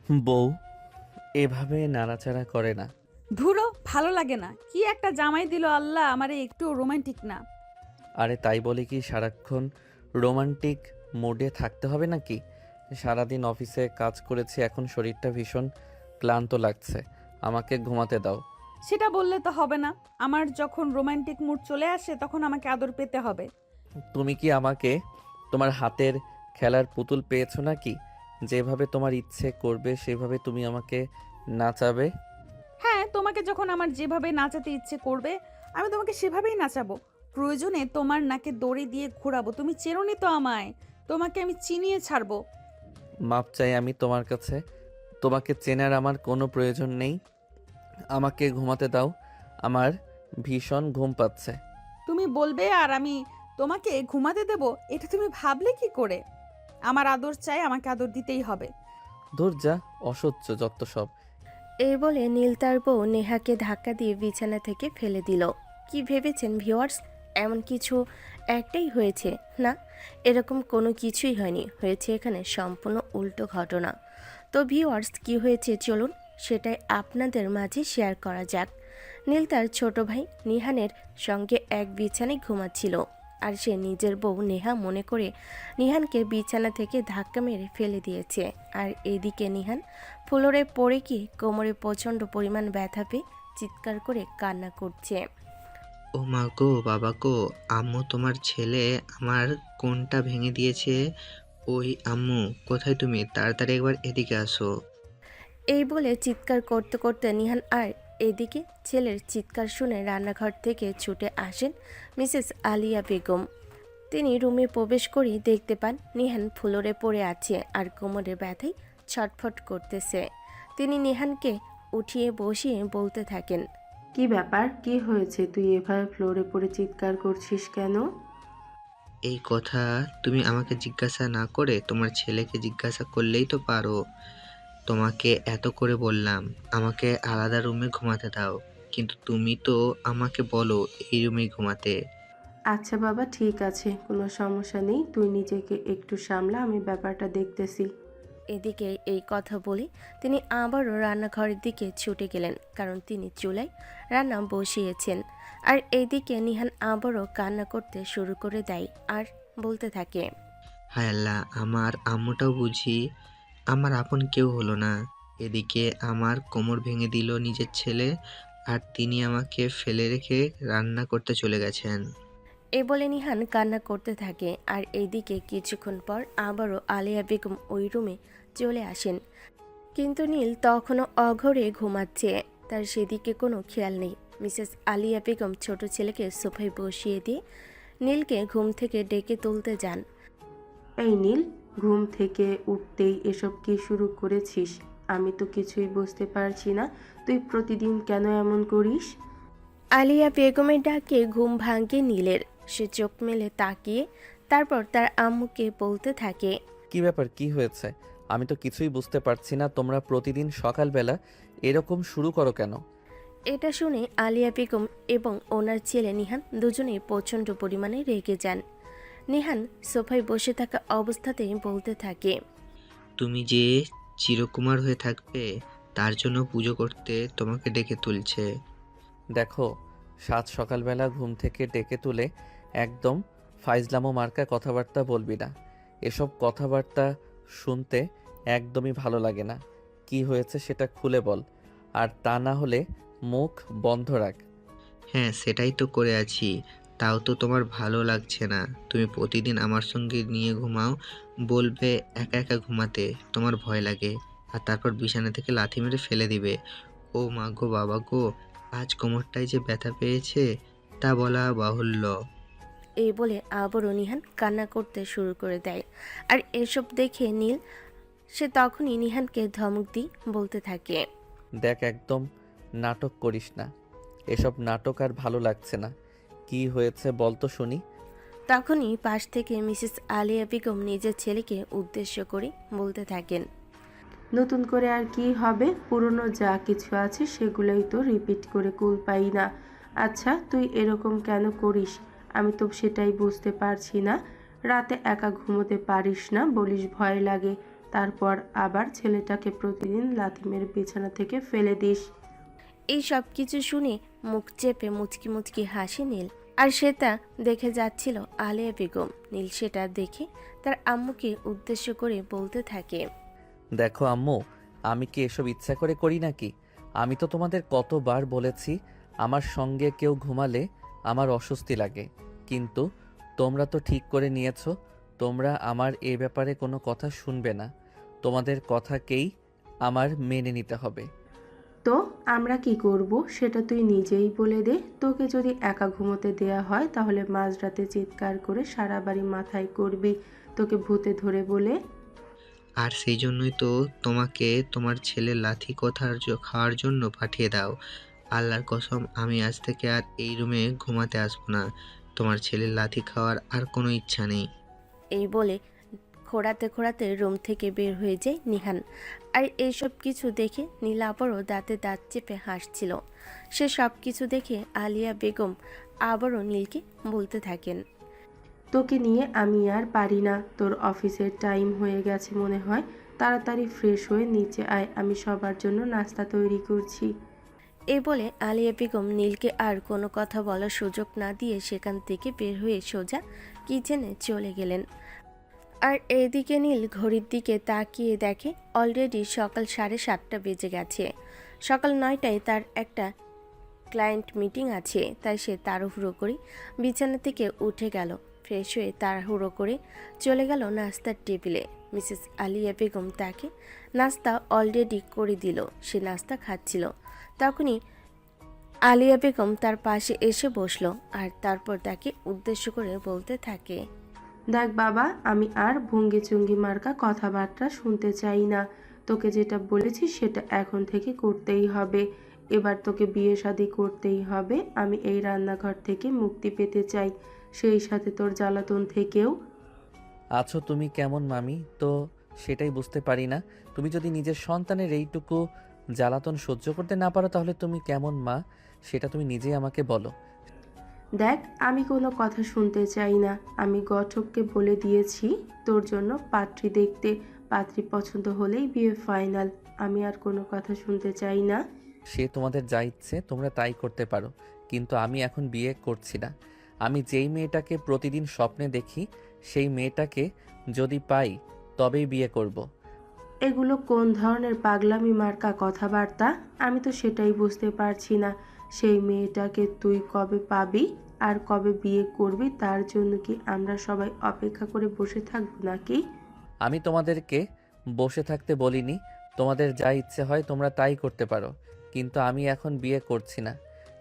বউ এভাবে নাড়াচাড়া করে না। ধুরো, ভালো লাগে না। কি একটা জামাই দিল আল্লাহ আমারে, একটু রোমান্টিক না। আরে তাই বলে কি সারাক্ষণ রোমান্টিক মুডে থাকতে হবে নাকি? সারাদিন অফিসে কাজ করেছি, এখন শরীরটা ভীষণ ক্লান্ত লাগছে, আমাকে ঘুমাতে দাও। সেটা বললে তো হবে না। আমার যখন রোমান্টিক মুড চলে আসে তখন আমাকে আদর পেতে হবে। তুমি কি আমাকে তোমার হাতের খেলার পুতুল পেয়েছো নাকি? যেভাবে তোমার ইচ্ছে করবে সেভাবে তুমি আমাকে নাচাবে। হ্যাঁ, তোমাকে যখন আমার যেভাবে নাচাতে ইচ্ছে করবে আমি তোমাকে সেভাবেই নাচাবো। প্রয়োজনে তোমার নাকে দড়ি দিয়ে ঘোরাবো। তুমি চেনোনি তো আমায়, তোমাকে আমি চিনিয়ে ছাড়বো। মাপ চাই আমি তোমার কাছে, তোমাকে চেনার আমার কোনো প্রয়োজন নেই। আমাকে ঘুমাতে দাও, আমার ভীষণ ঘুম পাচ্ছে। তুমি বলবে আর আমি তোমাকে ঘুমাতে দেব? এটা তুমি ভাবলে কি করে? আমার আদর চাই, আমাকে আদর দিতেই হবে। ধুর যা, অসহ্য যত সব। এই বলে নীল তার বউ নেহাকে ধাক্কা দিয়ে বিছানা থেকে ফেলে দিল। কি ভেবেছেন ভিউয়ার্স, এমন কিছু একটাই হয়েছে? না, এরকম কোনো কিছুই হয়নি, হয়েছে এখানে সম্পূর্ণ উল্টো ঘটনা। তো ভিউয়ার্স, কি হয়েছে চলুন সেটাই আপনাদের মাঝে শেয়ার করা যাক। নীল তার ছোট ভাই নিহানের সঙ্গে এক বিছানায় ঘুমাচ্ছিল, আর সে নিজের বউ নেহা মনে করে নিহানকে বিছানা থেকে ধাক্কা মেরে ফেলে দিয়েছে। আর এদিকে নিহান ফ্লোরে পড়ে গিয়ে কোমরে প্রচণ্ড পরিমাণ ব্যথা পেয়ে চিৎকার করে কান্না করছে। ও মা গো, বাবা গো, আম্মু তোমার ছেলে আমার কোনটা ভেঙে দিয়েছে। ওই আম্মু, কোথায় তুমি? তাড়াতাড়ি একবার এদিকে আসো। এই বলে চিৎকার করতে করতে নিহান আর এদিকে ছেলের চিৎকার শুনে রান্নাঘর থেকে ছুটে আসেন মিসেস আলিয়া বেগম। তিনি রুমে প্রবেশ করেই দেখতে পান নিহান ফ্লোরে পড়ে আছে আর কোমরে ব্যথায় ছটফট করতেছে। তিনি নিহানকে উঠিয়ে বসিয়ে বলতে থাকেন, কি ব্যাপার, কি হয়েছে? তুই এভাবে ফ্লোরে পড়ে চিৎকার করছিস কেন? এই কথা তুমি আমাকে জিজ্ঞাসা না করে তোমার ছেলেকে জিজ্ঞাসা করলেই তো পারো। তোমাকে এত করে বললাম আমাকে আলাদা রুমে ঘুমাতে দাও, কিন্তু তুমি তো আমাকে বলো এই রুমেই ঘুমাতে। আচ্ছা বাবা, ঠিক আছে, কোনো সমস্যা নেই, তুই নিজেকে একটু সামলা, আমি ব্যাপারটা দেখতেছি। এদিকে এই কথা বলে তিনি আবারও রান্নাঘরের দিকে ছুটে গেলেন, কারণ তিনি চুলায় রান্না বসিয়েছেন। আর এইদিকে নিহান আবারও কান্না করতে শুরু করে দেয় আর বলতে থাকে, হায় আল্লাহ, আমার আম্মুটাও বুঝি আমার আপন কেউ হলো না। এদিকে আমার কোমর ভেঙে দিল নিজের ছেলে, আর তিনি আমাকে ফেলে রেখে রান্না করতে চলে গেছেন। এ বলে নিহান কান্না করতে থাকে। আর এইদিকে কিছুক্ষণ পর আবারও আলিয়া বেগম ওই রুমে চলে আসেন, কিন্তু নীল তখনও অঘরে ঘুমাচ্ছে, তার সেদিকে কোনো খেয়াল নেই। মিসেস আলিয়া বেগম ছোট ছেলেকে সোফায় বসিয়ে দিয়ে নীলকে ঘুম থেকে ডেকে তুলতে যান। এই নীল, ঘুম থেকে উঠতেই এসব কি শুরু করেছিস? আমি তো কিছুই বুঝতে পারছি না, তুই প্রতিদিন কেন এমন করিস? আলিয়া বেগমের ডাকে ঘুম ভাঙে নীলের। সে চোখ মেলে তাকিয়ে তারপর তার আম্মুকে বলতে থাকে, কি ব্যাপার, কি হয়েছে? আমি তো কিছুই বুঝতে পারছি না, তোমরা প্রতিদিন সকালবেলা এরকম শুরু করো কেন? এটা শুনে আলিয়া বেগম এবং ওনার ছেলে নিহান দুজনেই প্রচণ্ড পরিমাণে রেগে যান। নিহান সোফায় বসে থাকা অবস্থাতেই বলতে থাকে, তুমি যে চিরকুমার হয়ে থাকবে তার জন্য পুজো করতে তোমাকে ডেকে তুলছে। দেখো, সাত সকালবেলা ঘুম থেকে ডেকে তুলে একদম ফাইজলামো মার্কা কথাবার্তা বলবি না। এসব কথাবার্তা শুনতে একদমই ভালো লাগে না। কি হয়েছে সেটা খুলে বল, আর তা না হলে মুখ বন্ধ রাখ। হ্যাঁ, সেটাই তো করে আছি, তাও তো তোমার ভালো লাগছে না। তুমি প্রতিদিন আমার সঙ্গে নিয়ে ঘুমাও, বলবে একা একা ঘুমাতে তোমার ভয় লাগে, আর তারপর বিছানা থেকে লাথি মেরে ফেলে দিবে। ও মা গো, বাবা গো, আজ কোমরটায় যে ব্যথা পেয়েছে তা বলা বাহুল্য। এই বলে আবারও নিহান কান্না করতে শুরু করে দেয়। আর এসব দেখে নীল সে তখনই নিহানকে ধমক দিয়ে বলতে থাকে, দেখ, একদম নাটক করিস না, এসব নাটক আর ভালো লাগছে না। কি হয়েছে বল তো শুনি। তখনই পাশ থেকে মিসেস আলিয়া বেগম নিজের ছেলেকে উদ্দেশ্য করে বলতে থাকেন, নতুন করে আর কি হবে? পুরনো যা কিছু আছে সেগুলোই তো রিপিট করে কুল পাই না। আচ্ছা, তুই এরকম কেন করিস? আমি তো সেটাই বুঝতে পারছি না। রাতে একা ঘুমোতে পারিস না, বলিস ভয় লাগে, তারপর আবার ছেলেটাকে প্রতিদিন লাথি মেরে বিছানা থেকে ফেলে দিস। এই সব কিছু শুনে মুখ চেপে মুচকি মুচকি হাসে নীল। আর সেটা দেখে যাচ্ছিল আলিয়া বেগম। নীল সেটা দেখে তার আম্মুকে উদ্দেশ্য করে বলতে থাকে, দেখো আম্মু, আমি কি এসব ইচ্ছা করে করি নাকি? আমি তো তোমাদের কতবার বলেছি আমার সঙ্গে কেউ ঘুমালে আমার অস্বস্তি লাগে, কিন্তু তোমরা তো ঠিক করে নিয়েছো তোমরা আমার এ ব্যাপারে কোনো কথা শুনবে না। তোমাদের কথাকেই আমার মেনে নিতে হবে। তো আমরা কি করব সেটা তুই নিজেই বলে দে। তোকে যদি একা ঘুমোতে দেয়া হয় তাহলে মাঝরাতে চিৎকার করে সারা বাড়ি মাথায় করবি তোকে ভূতে ধরে বলে। আর সেই জন্যই তো তোমাকে তোমার ছেলে লাথি খাওয়ার জন্য পাঠিয়ে দাও। আল্লাহর কসম, আমি আজ থেকে আর এই রুমে ঘুমাতে আসবো না। তোমার ছেলের লাথি খাওয়ার আর কোনো ইচ্ছা নেই। এই বলে খোঁড়াতে খোঁড়াতে রুম থেকে বের হয়ে যায় নিহান। আর এইসব কিছু দেখে নীল আবারও দাঁতে দাঁত চেপে হাসছিল। সে সব কিছু দেখে আলিয়া বেগম আবারও নীলকে বলতে থাকেন, তোকে নিয়ে আমি আর পারি না। তোর অফিসের টাইম হয়ে গেছে মনে হয়। তাড়াতাড়ি ফ্রেশ হয়ে নিচে আয়, আমি সবার জন্য নাস্তা তৈরি করছি। এই বলে আলিয়া বেগম নীলকে আর কোনো কথা বলার সুযোগ না দিয়ে সেখান থেকে বের হয়ে সোজা কিচেনে চলে গেলেন। আর এদিকে নীল ঘড়ির দিকে তাকিয়ে দেখে অলরেডি সকাল 7:30 বেজে গেছে। সকাল 9টায় তার একটা ক্লায়েন্ট মিটিং আছে, তাই সে তাড়াহুড়ো করে বিছানা থেকে উঠে গেল। ফ্রেশ হয়ে তাড়াহুড়ো করে চলে গেল নাস্তার টেবিলে। মিসেস আলিয়া বেগম তাকে নাস্তা অলরেডি করে দিল। সে নাস্তা খাচ্ছিল। তখনই আলিয়া বেগম তার পাশে এসে বসলো আর তারপর তাকে উদ্দেশ্য করে বলতে থাকে, দেখ বাবা, আমি আর ভঙ্গি চুঙ্গি মার্কা কথাবার্তা শুনতে চাই না। তোকে যেটা বলেছি সেটা এখন থেকে করতেই হবে। এবার তোকে বিয়ে শাদী করতেই হবে। আমি এই রান্নাঘর থেকে মুক্তি পেতে চাই, সেই সাথে তোর জ্বালাতন থেকেও। আছো তুমি কেমন মামি, তো সেটাই বুঝতে পারি না। তুমি যদি নিজের সন্তানের এইটুকু জ্বালাতন সহ্য করতে না পারো তাহলে তুমি কেমন মা সেটা তুমি নিজেই আমাকে বলো। দেখ, আমি কোনো কথা শুনতে চাই না। আমি গঠককে বলে দিয়েছি তোর জন্য পাত্রী দেখতে। পাত্রী পছন্দ হলেই বিয়ে ফাইনাল। আমি আর কোনো কথা শুনতে চাই না। সে তোমাদের যা ইচ্ছে তোমরা তাই করতে পারো, কিন্তু আমি এখন বিয়ে করছি না। আমি যেই মেয়েটাকে প্রতিদিন স্বপ্নে দেখি সেই মেয়েটাকে যদি পাই তবেই বিয়ে করব। এগুলো কোন ধরনের পাগলামি মার্কা কথাবার্তা? আমি তো সেটাই বুঝতে পারছি না। সেই মেয়েটাকে তুই কবে পাবি আর কবে বিয়ে করবি তার জন্য কি আমরা সবাই অপেক্ষা করে বসে থাকবো নাকি? আমি তোমাদেরকে বসে থাকতে বলিনি। তোমাদের যা ইচ্ছে হয় তোমরা তাই করতে পারো, কিন্তু আমি এখন বিয়ে করছি না।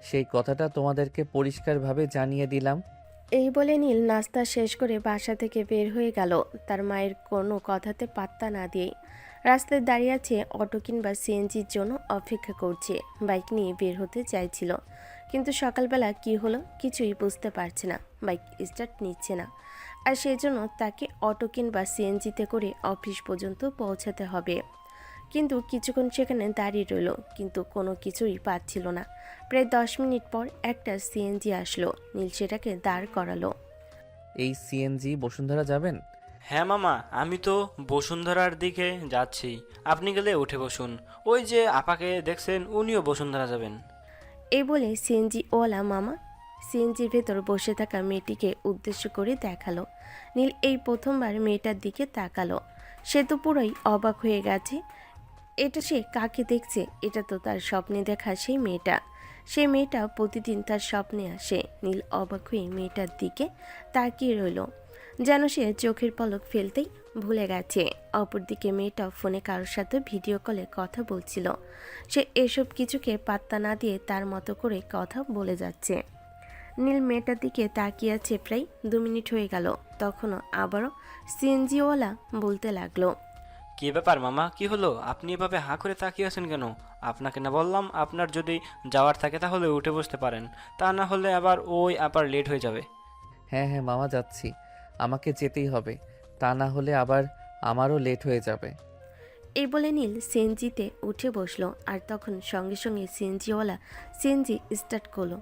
সেই কথাটা তোমাদেরকে পরিষ্কারভাবে জানিয়ে দিলাম। এই বলে নীল নাস্তা শেষ করে বাসা থেকে বের হয়ে গেল, তার মায়ের কোনো কথাতে পাত্তা না দিয়ে। রাস্তায় দাঁড়িয়ে আছে, অটো কিংবা সিএনজির জন্য অপেক্ষা করছে। বাইক নিয়ে বের হতে চাইছিল, কিন্তু সকালবেলা কি হলো কিছুই বুঝতে পারছে না। বাইক স্টার্ট নিচ্ছে না, আর সেই জন্য তাকে অটো কিংবা সিএনজিতে করে অফিস পর্যন্ত পৌঁছাতে হবে। কিন্তু কিছুক্ষণ সেখানে দাঁড়িয়ে রইল, কিন্তু কোনো কিছুই পাচ্ছিল না। প্রায় 10 মিনিট পর একটা সিএনজি আসলো। নীল সেটাকে দাঁড় করালো। এই সিএনজি বসুন্ধরা যাবেন? হ্যাঁ মামা, আমি তো বসুন্ধরার দিকে যাচ্ছি। আপনি গেলে উঠে বসুন। ওই যে আপাকে দেখছেন, উনিও বসুন্ধরা যাবেন। এই বলে সিএনজি ওয়ালা মামা সিএনজির ভেতর বসে থাকা মেয়েটিকে উদ্দেশ্য করে দেখালো। নীল এই প্রথমবার মেয়েটার দিকে তাকালো। সে তো পুরোই অবাক হয়ে গেছে। এটা সে কাকে দেখছে? এটা তো তার স্বপ্নে দেখা সেই মেয়েটা। সেই মেয়েটা প্রতিদিন তার স্বপ্নে আসে। নীল অবাক হয়ে মেয়েটার দিকে তাকিয়ে রইল, যেন সে চোখের পলক ফেলতেই ভুলে গেছে। অপরদিকে মেয়েটা ফোনে কারোর সাথে ভিডিও কলে কথা বলছিল। সে এসব কিছুকে পাত্তা না দিয়ে তার মতো করে কথা বলে যাচ্ছে। নীল মেয়েটার দিকে তাকিয়ে আছে প্রায় 2 মিনিট হয়ে গেল। তখনও আবারও সিএনজিওয়ালা বলতে লাগলো, কি ব্যাপার মামা, কি হলো? আপনি এভাবে হাঁ করে তাকিয়ে আছেন কেন? আপনাকে না বললাম আপনার যদি যাওয়ার থাকে তাহলে উঠে বসতে পারেন, তা না হলে আবার ওই আবার লেট হয়ে যাবে। হ্যাঁ হ্যাঁ মামা, যাচ্ছি। আমাকে যেতেই হবে, তা না হলে আবার আমারও লেট হয়ে যাবে। এই বলে নীল সিএনজিতে উঠে বসলো। আর তখন সঙ্গে সঙ্গে সিএনজিওয়ালা সিএনজি স্টার্ট করলো।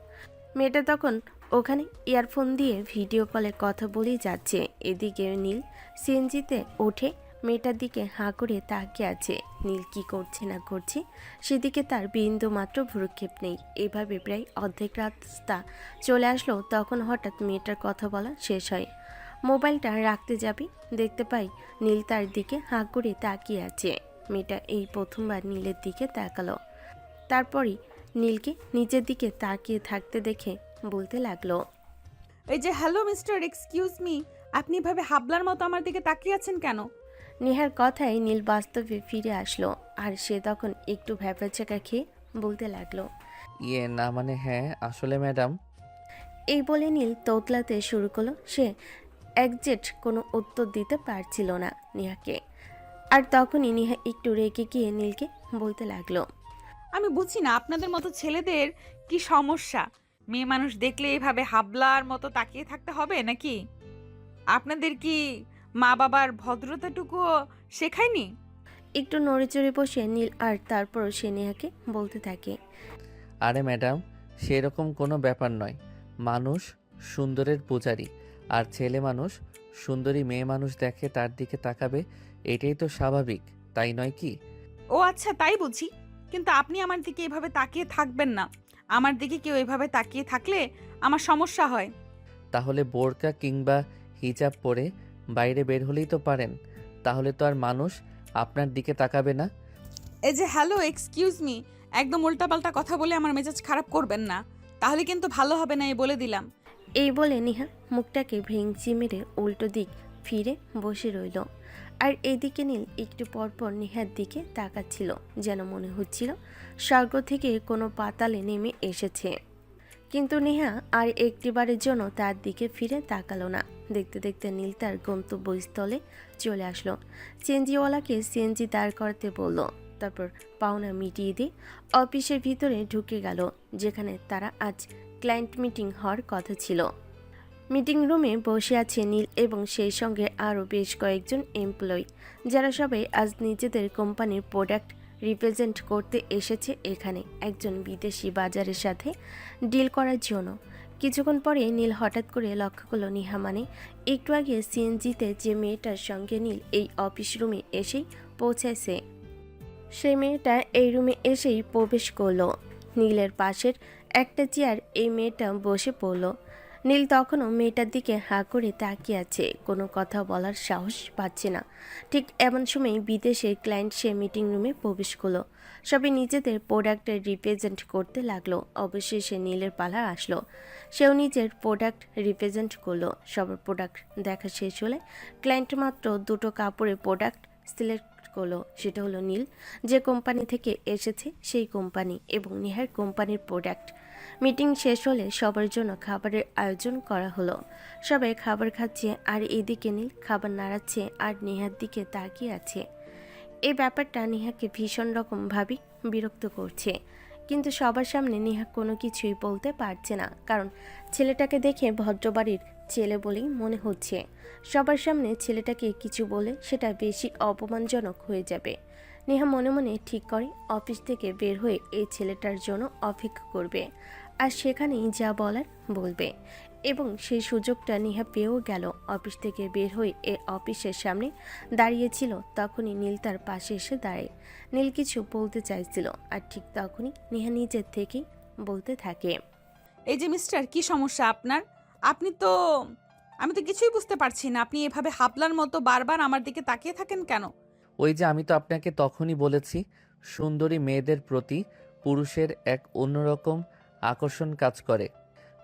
মেয়েটা তখন ওখানে ইয়ারফোন দিয়ে ভিডিও কলে কথা বলেই যাচ্ছে। এদিকে নীল সিএনজিতে উঠে মেয়েটার দিকে হাঁ করে তাকিয়ে আছে। নীল কি করছে না করছে সেদিকে তার বিন্দু মাত্র ভ্রুক্ষেপ নেই। এভাবে প্রায় অর্ধেক রাস্তা চলে আসলো, তখন হঠাৎ মেয়েটার কথা বলা শেষ হয়। মোবাইলটা রাখতে যাবি, দেখতে পাই নীল তার দিকে হাঁ করে তাকিয়ে আছে। মেয়েটা এই প্রথমবার নীলের দিকে তাকালো, তারপরই নীলকে নিজের দিকে তাকিয়ে থাকতে দেখে বলতে লাগলো, এই যে হ্যালো মিস্টার, এক্সকিউজ মি, আপনি এভাবে হাবলার মতো আমার দিকে তাকিয়ে আছেন কেন? নেহার কথায় নীল বাস্তবে ফিরে আসলো, আর সে তখন একটু ভ্যাপাচাকা খেয়ে বলতে লাগলো, না মানে হ্যাঁ আসলে ম্যাডাম। এই বলে নীল তোতলাতে শুরু করলো। সে একজেক্ট কোনো উত্তর দিতে পারছিল না নেহাকে। আর তখনই নেহা একটু রেগে গিয়ে নীলকে বলতে লাগলো, আমি বুঝি না আপনাদের মতো ছেলেদের কি সমস্যা। মেয়ে মানুষ দেখলে এভাবে হাবলার মতো তাকিয়ে থাকতে হবে নাকি? আপনাদের কি মা বাবার ভদ্রতাটুকুও শেখায়নি? একটু নড়েচড়ে বসে নীল আর তারপর সে নেহাকে বলতে থাকে, আরে ম্যাডাম, সেরকম কোনো ব্যাপার নয়। মানুষ সুন্দরের পূজারি, আর ছেলে মানুষ সুন্দরী মেয়ে মানুষ দেখে তার দিকে তাকাবে, এটাই তো স্বাভাবিক, তাই নয় কি? ও আচ্ছা, তাই বুঝি। কিন্তু আপনি আমার দিকে এভাবে তাকিয়ে থাকবেন না। আমার দিকে কেউ এভাবে তাকিয়ে থাকলে আমার সমস্যা হয়। তাহলে বোরকা কিংবা হিজাব পরে বাইরে বের হলেই তো পারেন, তাহলে তো আর মানুষ আপনার দিকে তাকাবে না। এই যে হ্যালো, এক্সকিউজ মি, একদম উল্টাপাল্টা কথা বলে আমার মেজাজ খারাপ করবেন না, তাহলে কিন্তু ভালো হবে না, এই বলে দিলাম। এই বলে নেহা মুখটাকে ভেঙচি মেরে উল্টো দিক ফিরে বসে রইল। আর এদিকে নীল একটু পরপর নেহার দিকে তাকাচ্ছিল, যেন মনে হচ্ছিল স্বর্গ থেকে কোনো পাতালে নেমে এসেছে। কিন্তু নেহা আর একটিবারের জন্য তার দিকে ফিরে তাকালো না। দেখতে দেখতে নীল তার গন্তব্যস্থলে চলে আসলো। সিএনজিওয়ালাকে সিএনজি দাঁড় করাতে বলল, তারপর পাওনা মিটিয়ে দিয়ে অফিসের ভিতরে ঢুকে গেল, যেখানে তারা আজ ক্লায়েন্ট মিটিং হওয়ার কথা ছিল। মিটিং রুমে বসে আছে নীল এবং সেই সঙ্গে আরও বেশ কয়েকজন এমপ্লয়ি, যারা সবাই আজ নিজেদের কোম্পানির প্রোডাক্ট রিপ্রেজেন্ট করতে এসেছে এখানে একজন বিদেশি বাজারের সাথে ডিল করার জন্য। কিছুক্ষণ পরে নীল হঠাৎ করে লক্ষ্য করল নেহা মানে একটু আগে সিএনজিতে যে মেয়েটার সঙ্গে নীল এই অফিস রুমে এসেই পৌঁছেছে, সেই মেয়েটা এই রুমে এসেই প্রবেশ করলো। নীলের পাশের একটা চেয়ার এই মেয়েটা বসে পড়ল। নীল তখনও মেয়েটার দিকে হাঁ করে তাকিয়ে আছে, কোনো কথা বলার সাহস পাচ্ছে না। ঠিক এমন সময় বিদেশের ক্লায়েন্ট সে মিটিং রুমে প্রবেশ করলো। সবাই নিজেদের প্রোডাক্টের রিপ্রেজেন্ট করতে লাগলো। অবশেষে নীলের পালা আসলো, সেও নিজের প্রোডাক্ট রিপ্রেজেন্ট করলো। সবার প্রোডাক্ট দেখা শেষ হলে ক্লায়েন্ট মাত্র দুটো কাপড়ের প্রোডাক্ট সিলেক্ট করলো। সেটা হলো নীল যে কোম্পানি থেকে এসেছে সেই কোম্পানি এবং নেহার কোম্পানির প্রোডাক্ট। মিটিং শেষ হলে সবার জন্য খাবারের আয়োজন করা হলো। সবাই খাবার খাচ্ছে, আর এদিকে নীল খাবার নাড়াচ্ছে আর নেহার দিকে তাকিয়ে আছে। এই ব্যাপারটা নেহাকে ভীষণ রকমভাবে বিরক্ত করছে, কিন্তু সবার সামনে নেহা কোনো কিছুই বলতে পারছে না, কারণ ছেলেটাকে দেখে ভদ্রবাড়ির ছেলে বলেই মনে হচ্ছে। সবার সামনে ছেলেটাকে কিছু বলে সেটা বেশি অপমানজনক হয়ে যাবে। নেহা মনে মনে ঠিক করে অফিস থেকে বের হয়ে এই ছেলেটার জন্য অপেক্ষা করবে, আর সেখানেই যা বলার বলবে। এবং সেই সুযোগটা নেহা পেয়েও গেল। অফিস থেকে বের হয়ে এ অফিসের সামনে দাঁড়িয়েছিল, তখনই নীল তার পাশে এসে দাঁড়ায়। নীল কিছু বলতে চাইছিল, আর ঠিক তখনই নেহা নিজের থেকেই বলতে থাকে, এই যে মিস্টার, কি সমস্যা আপনার? আমি তো কিছুই বুঝতে পারছি না, আপনি এভাবে হাবলার মতো বারবার আমার দিকে তাকিয়ে থাকেন কেন? ওই যে আমি তো আপনাকে তখনই বলেছি, সুন্দরী মেয়েদের প্রতি পুরুষের এক অন্যরকম আকর্ষণ কাজ করে,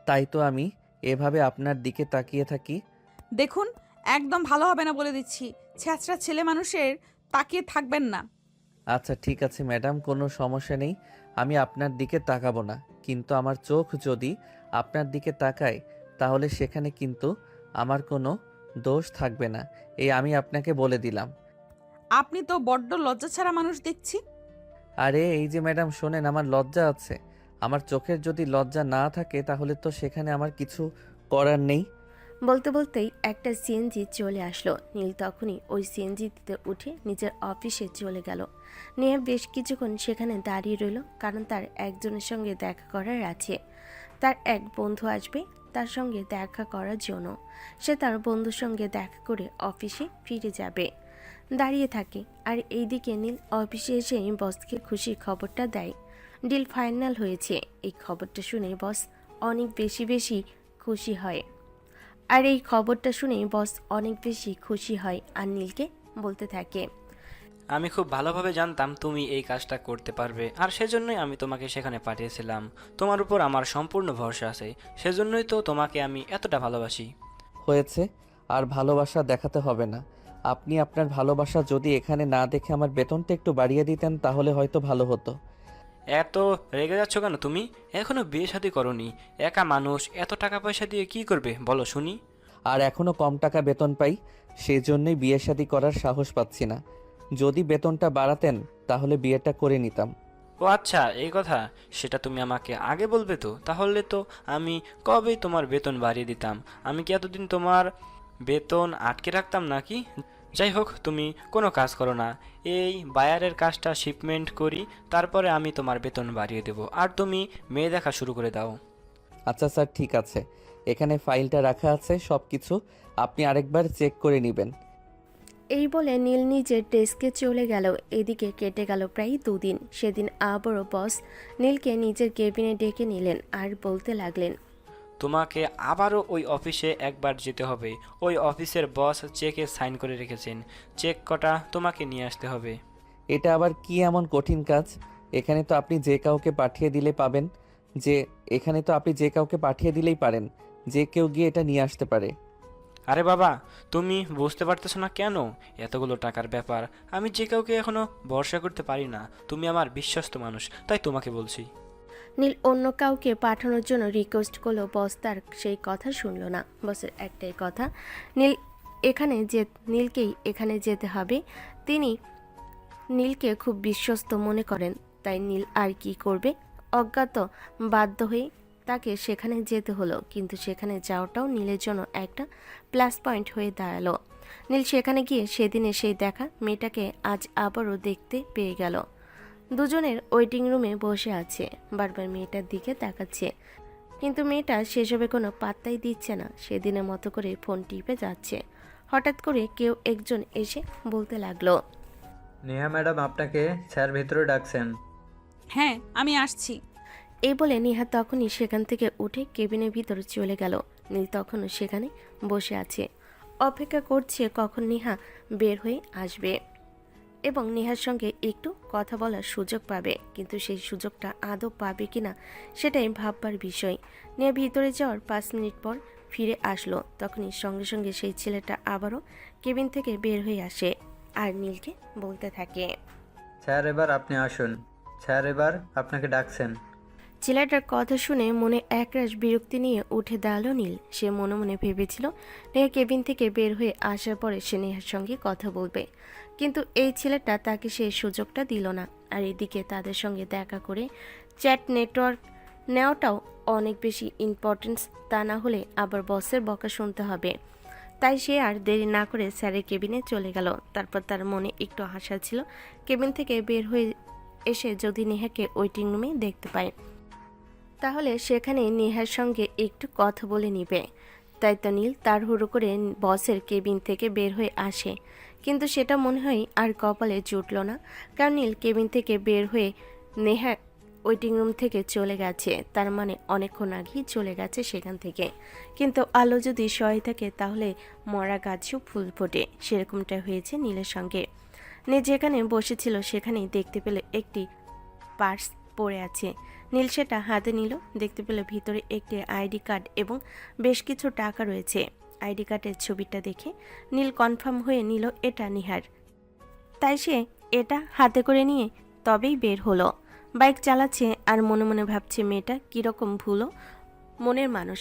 তাই তো আমি এভাবে আপনার দিকে তাকিয়ে থাকি। দেখুন, একদম ভালো হবে না বলে দিচ্ছি। ছ্যাঁচড়া ছেলে মানুষের তাকিয়ে থাকবেন না। আচ্ছা ঠিক আছে ম্যাডাম, কোনো সমস্যা নেই, আমি আপনার দিকে তাকাবো না, কিন্তু আমার চোখ যদি আপনার দিকে তাকায় তাহলে সেখানে কিন্তু আমার কোনো দোষ থাকবে না, এই আমি আপনাকে বলে দিলাম। আপনি তো বড্ড লজ্জা ছাড়া মানুষ দেখছি। আরে এই যে ম্যাডাম শোনেন, আমার লজ্জা আছে। আমার চোখের যদি লজ্জা না থাকে তাহলে তো সেখানে আমার কিছু করার নেই। বলতে বলতেই একটা সিএনজি চলে আসলো। নীল তখনই ওই সিএনজিতে উঠে নিজের অফিসে চলে গেল। নেহা বেশ কিছুক্ষণ সেখানে দাঁড়িয়ে রইল, কারণ তার একজনের সঙ্গে দেখা করার আছে। তার এক বন্ধু আসবে তার সঙ্গে দেখা করার জন্য। সে তার বন্ধুর সঙ্গে দেখা করে অফিসে ফিরে যাবে। দাঁড়িয়ে থাকে। আর এইদিকে নীল অফিসে এসে বসকে খুশির খবরটা দেয়। ডিল ফাইনাল হয়েছে। এই খবরটা শুনে বস অনেক বেশি খুশি হয়। আর নীলকে বলতে থাকে, আমি খুব ভালোভাবে জানতাম তুমি এই কাজটা করতে পারবে, আর সেজন্যই আমি তোমাকে সেখানে পাঠিয়েছিলাম। তোমার উপর আমার সম্পূর্ণ ভরসা আছে, সেজন্যই তো তোমাকে আমি এতটা ভালোবাসি। হয়েছে, আর ভালোবাসা দেখাতে হবে না। আপনি আপনার ভালোবাসা যদি এখানে না দেখে আমার বেতনটা একটু বাড়িয়ে দিতেন তাহলে হয়তো ভালো হতো। এত রেগে যাচ্ছ কেন তুমি? এখনো বিয়ে শাদী করনি, একা মানুষ, এত টাকা পয়সা দিয়ে কি করবে বলো শুনি? আর এখনও কম টাকা বেতন পাই, সেই জন্যই বিয়ে শাদী করার সাহস পাচ্ছি না। যদি বেতনটা বাড়াতেন তাহলে বিয়েটা করে নিতাম। ও আচ্ছা, এই কথা। সেটা তুমি আমাকে আগে বলবে তো, তাহলে তো আমি কবেই তোমার বেতন বাড়িয়ে দিতাম। আমি কি এতদিন তোমার বেতন আটকে রাখতাম নাকি? যাই হোক, তুমি কোনো কাজ করো না, এই বায়ারের কাজটা শিপমেন্ট করি, তারপরে আমি তোমার বেতন বাড়িয়ে দেবো, আর তুমি মেয়ে দেখা শুরু করে দাও। আচ্ছা স্যার, ঠিক আছে, এখানে ফাইলটা রাখা আছে, সব কিছু আপনি আরেকবার চেক করে নেবেন। এই বলে নীল নিজের ডেস্কে চলে গেল। এদিকে কেটে গেল প্রায় 2 দিন। সেদিন আবারও বস নীলকে নিজের কেবিনে ডেকে নিলেন আর বলতে লাগলেন, তোমাকে আবারও ওই অফিসে একবার যেতে হবে। ওই অফিসের বস চেকে সাইন করে রেখেছেন, চেক কটা তোমাকে নিয়ে আসতে হবে। এটা আবার কি এমন কঠিন কাজ? এখানে তো আপনি যে কাউকে পাঠিয়ে দিলে পাবেন, এখানে তো আপনি যে কাউকে পাঠিয়ে দিলেই পারেন, যে কেউ গিয়ে এটা নিয়ে আসতে পারে। আরে বাবা, তুমি বুঝতে পারতেছো না কেন? এতগুলো টাকার ব্যাপার, আমি যে কাউকে এখনো ভরসা করতে পারি না। তুমি আমার বিশ্বস্ত মানুষ, তাই তোমাকে বলছি। নীল অন্য কাউকে পাঠানোর জন্য রিকোয়েস্ট করলো, বস তার সেই কথা শুনল না। বসের একটাই কথা, নীলকেই এখানে যেতে হবে। তিনি নীলকে খুব বিশ্বস্ত মনে করেন। তাই নীল আর কি করবে, অজ্ঞাত বাধ্য হয়ে তাকে সেখানে যেতে হলো। কিন্তু সেখানে যাওয়াটাও নীলের জন্য একটা প্লাস পয়েন্ট হয়ে দাঁড়ালো। নীল সেখানে গিয়ে সেদিনে সেই দেখা মেয়েটাকে আজ আবারও দেখতে পেয়ে গেল। দুজনের ওয়েটিং রুমে বসে আছে, বারবার মেয়েটার দিকে তাকাচ্ছে, কিন্তু মেয়েটা সেসবে কোনো পাত্তাই দিচ্ছে না। সেদিনের মতো করে ফোন টিপে যাচ্ছে। হঠাৎ করে কেউ একজন এসে বলতে লাগলো, নেহা ম্যাডাম, আপনাকে স্যার ভেতরে ডাকছেন। হ্যাঁ, আমি আসছি। এই বলে নেহা তখনই সেখান থেকে উঠে কেবিনের ভিতরে চলে গেল। নীল তখনও সেখানে বসে আছে, অপেক্ষা করছে কখন নেহা বের হয়ে আসবে এবং নেহার সঙ্গে একটু কথা বলার সুযোগ পাবে। কিন্তু সেই সুযোগটা আদৌ পাবে কিনা সেটাই ভাববার বিষয়। নেহা ভিতরে যাওয়ার 5 মিনিট পর ফিরে আসলো। তখনই সঙ্গে সঙ্গে সেই ছেলেটা আবারও কেবিন থেকে বের হয়ে আসে আর নীলকে বলতে থাকে, স্যার এবার আপনি আসুন, স্যার এবার আপনাকে ডাকছেন। ছেলেটার কথা শুনে মনে একরাশ বিরক্তি নিয়ে উঠে দাঁড়ালো নীল। সে মনে মনে ভেবেছিল নেহা কেবিন থেকে বের হয়ে আসার পরে সে নেহার সঙ্গে কথা বলবে, কিন্তু এই ছেলেটা তাকে সেই সুযোগটা দিল না। আর এদিকে তাদের সঙ্গে দেখা করে চ্যাট নেটওয়ার্ক নেওয়াটাও অনেক বেশি ইম্পর্টেন্স, তা না হলে আবার বসের বকা শুনতে হবে। তাই সে আর দেরি না করে স্যারের কেবিনে চলে গেল। তারপর তার মনে একটু আশা ছিল কেবিন থেকে বের হয়ে এসে যদি নেহাকে ওয়েটিং রুমে দেখতে পায় তাহলে সেখানে নেহার সঙ্গে একটু কথা বলে নিবে। তাই তো নীল তাড়াহুড়ো করে বসের কেবিন থেকে বের হয়ে আসে, কিন্তু সেটা মনে হয় আর কপালে জুটল না। কারণ নীল কেবিন থেকে বের হয়ে নেহা ওয়েটিং রুম থেকে চলে গেছে, তার মানে অনেকক্ষণ আগেই চলে গেছে সেখান থেকে। কিন্তু আলো যদি সহায় থাকে তাহলে মরা গাছেও ফুল ফোটে, সেরকমটা হয়েছে নীলের সঙ্গে। নীল যেখানে বসেছিল সেখানেই দেখতে পেল একটি পার্স পড়ে আছে। নীল সেটা হাতে নিল, দেখতে পেল ভিতরে একটি আইডি কার্ড এবং বেশ কিছু টাকা রয়েছে। আইডি কার্ডের ছবিটা দেখে নীল কনফার্ম হয়ে নিল এটা নিহার। তাই সে এটা হাতে করে নিয়ে তবেই বের হলো। বাইক চালাচ্ছে আর মনে মনে ভাবছে মেয়েটা কীরকম ভুলো মনের মানুষ।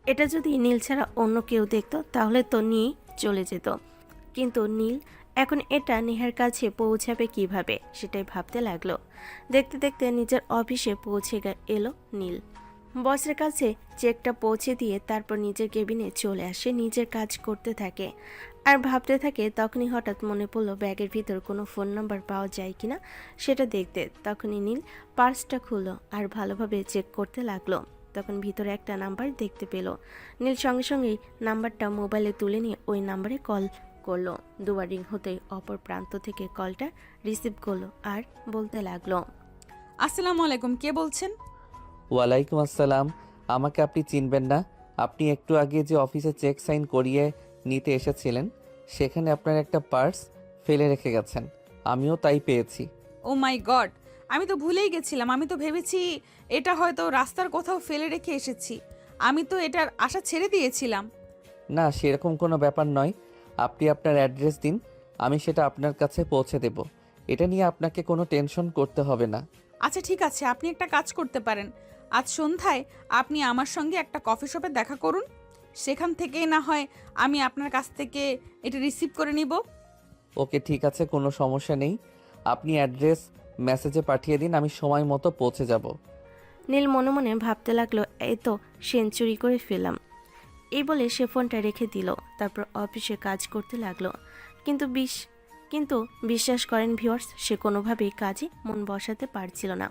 এটা যদি নীল ছাড়া অন্য কেউ দেখতো তাহলে তো নিয়েই চলে যেত, কিন্তু নীল এখন এটা নেহার কাছে পৌঁছাবে কিভাবে সেটাই ভাবতে লাগলো। দেখতে দেখতে নিজের অফিসে পৌঁছে এলো নীল। বসের কাছে চেকটা পৌঁছে দিয়ে তারপর নিজের কেবিনে চলে আসে, নিজের কাজ করতে থাকে আর ভাবতে থাকে। তখনই হঠাৎ মনে পড়লো ব্যাগের ভিতর কোনো ফোন নাম্বার পাওয়া যায় কিনা সেটা দেখতে। তখনই নীল পার্সটা খুললো আর ভালোভাবে চেক করতে লাগলো। তখন ভিতরে একটা নাম্বার দেখতে পেল। নীল সঙ্গে সঙ্গেই নাম্বারটা মোবাইলে তুলে নিয়ে ওই নাম্বারে কল করলো। দুবার রিং হতেই অপর প্রান্ত থেকে কলটা রিসিভ করলো আর বলতে লাগলো, আসসালামু আলাইকুম, কে বলছেন? ওয়ালাইকুম আসসালাম। আমাকে আপনি চিনবেন না? আপনি একটু আগে যে অফিসে চেক সাইন করিয়ে নিতে এসেছিলেন, সেখানে আপনার একটা পার্স ফেলে রেখে গেছেন। আমিও তাই পেয়েছি। ও মাই গড, আমি তো ভুলেই গেছিলাম। আমি তো ভেবেছি এটা হয়তো রাস্তার কোথাও ফেলে রেখে এসেছি। আমি তো এটার আশা ছেড়ে দিয়েছিলাম। না, সেরকম কোনো ব্যাপার নয়। আপনি আপনার অ্যাড্রেস দিন, আমি সেটা আপনার কাছে পৌঁছে দেব। এটা নিয়ে আপনাকে কোনো টেনশন করতে হবে না। আচ্ছা ঠিক আছে, আপনি একটা কাজ করতে পারেন। আজ সন্ধ্যায় আপনি আমার সঙ্গে একটা কফি শপে দেখা করুন। সেখান থেকেই না হয় আমি আপনার কাছ থেকে এটা রিসিভ করে নিব। ওকে, ঠিক আছে, কোনো সমস্যা নেই। আপনি অ্যাড্রেস মেসেজে পাঠিয়ে দিন, আমি সময় মতো পৌঁছে যাব। নীল মনে মনে ভাবতে লাগলো, এই তো সেঞ্চুরি করে ফেললাম। এই বলে সে ফোনটা রেখে দিল। তারপর অফিসে কাজ করতে লাগলো। কিন্তু বিশ্বাস করেন ভিউয়ার্স, সে কোনোভাবেই কাজে মন বসাতে পারছিল না।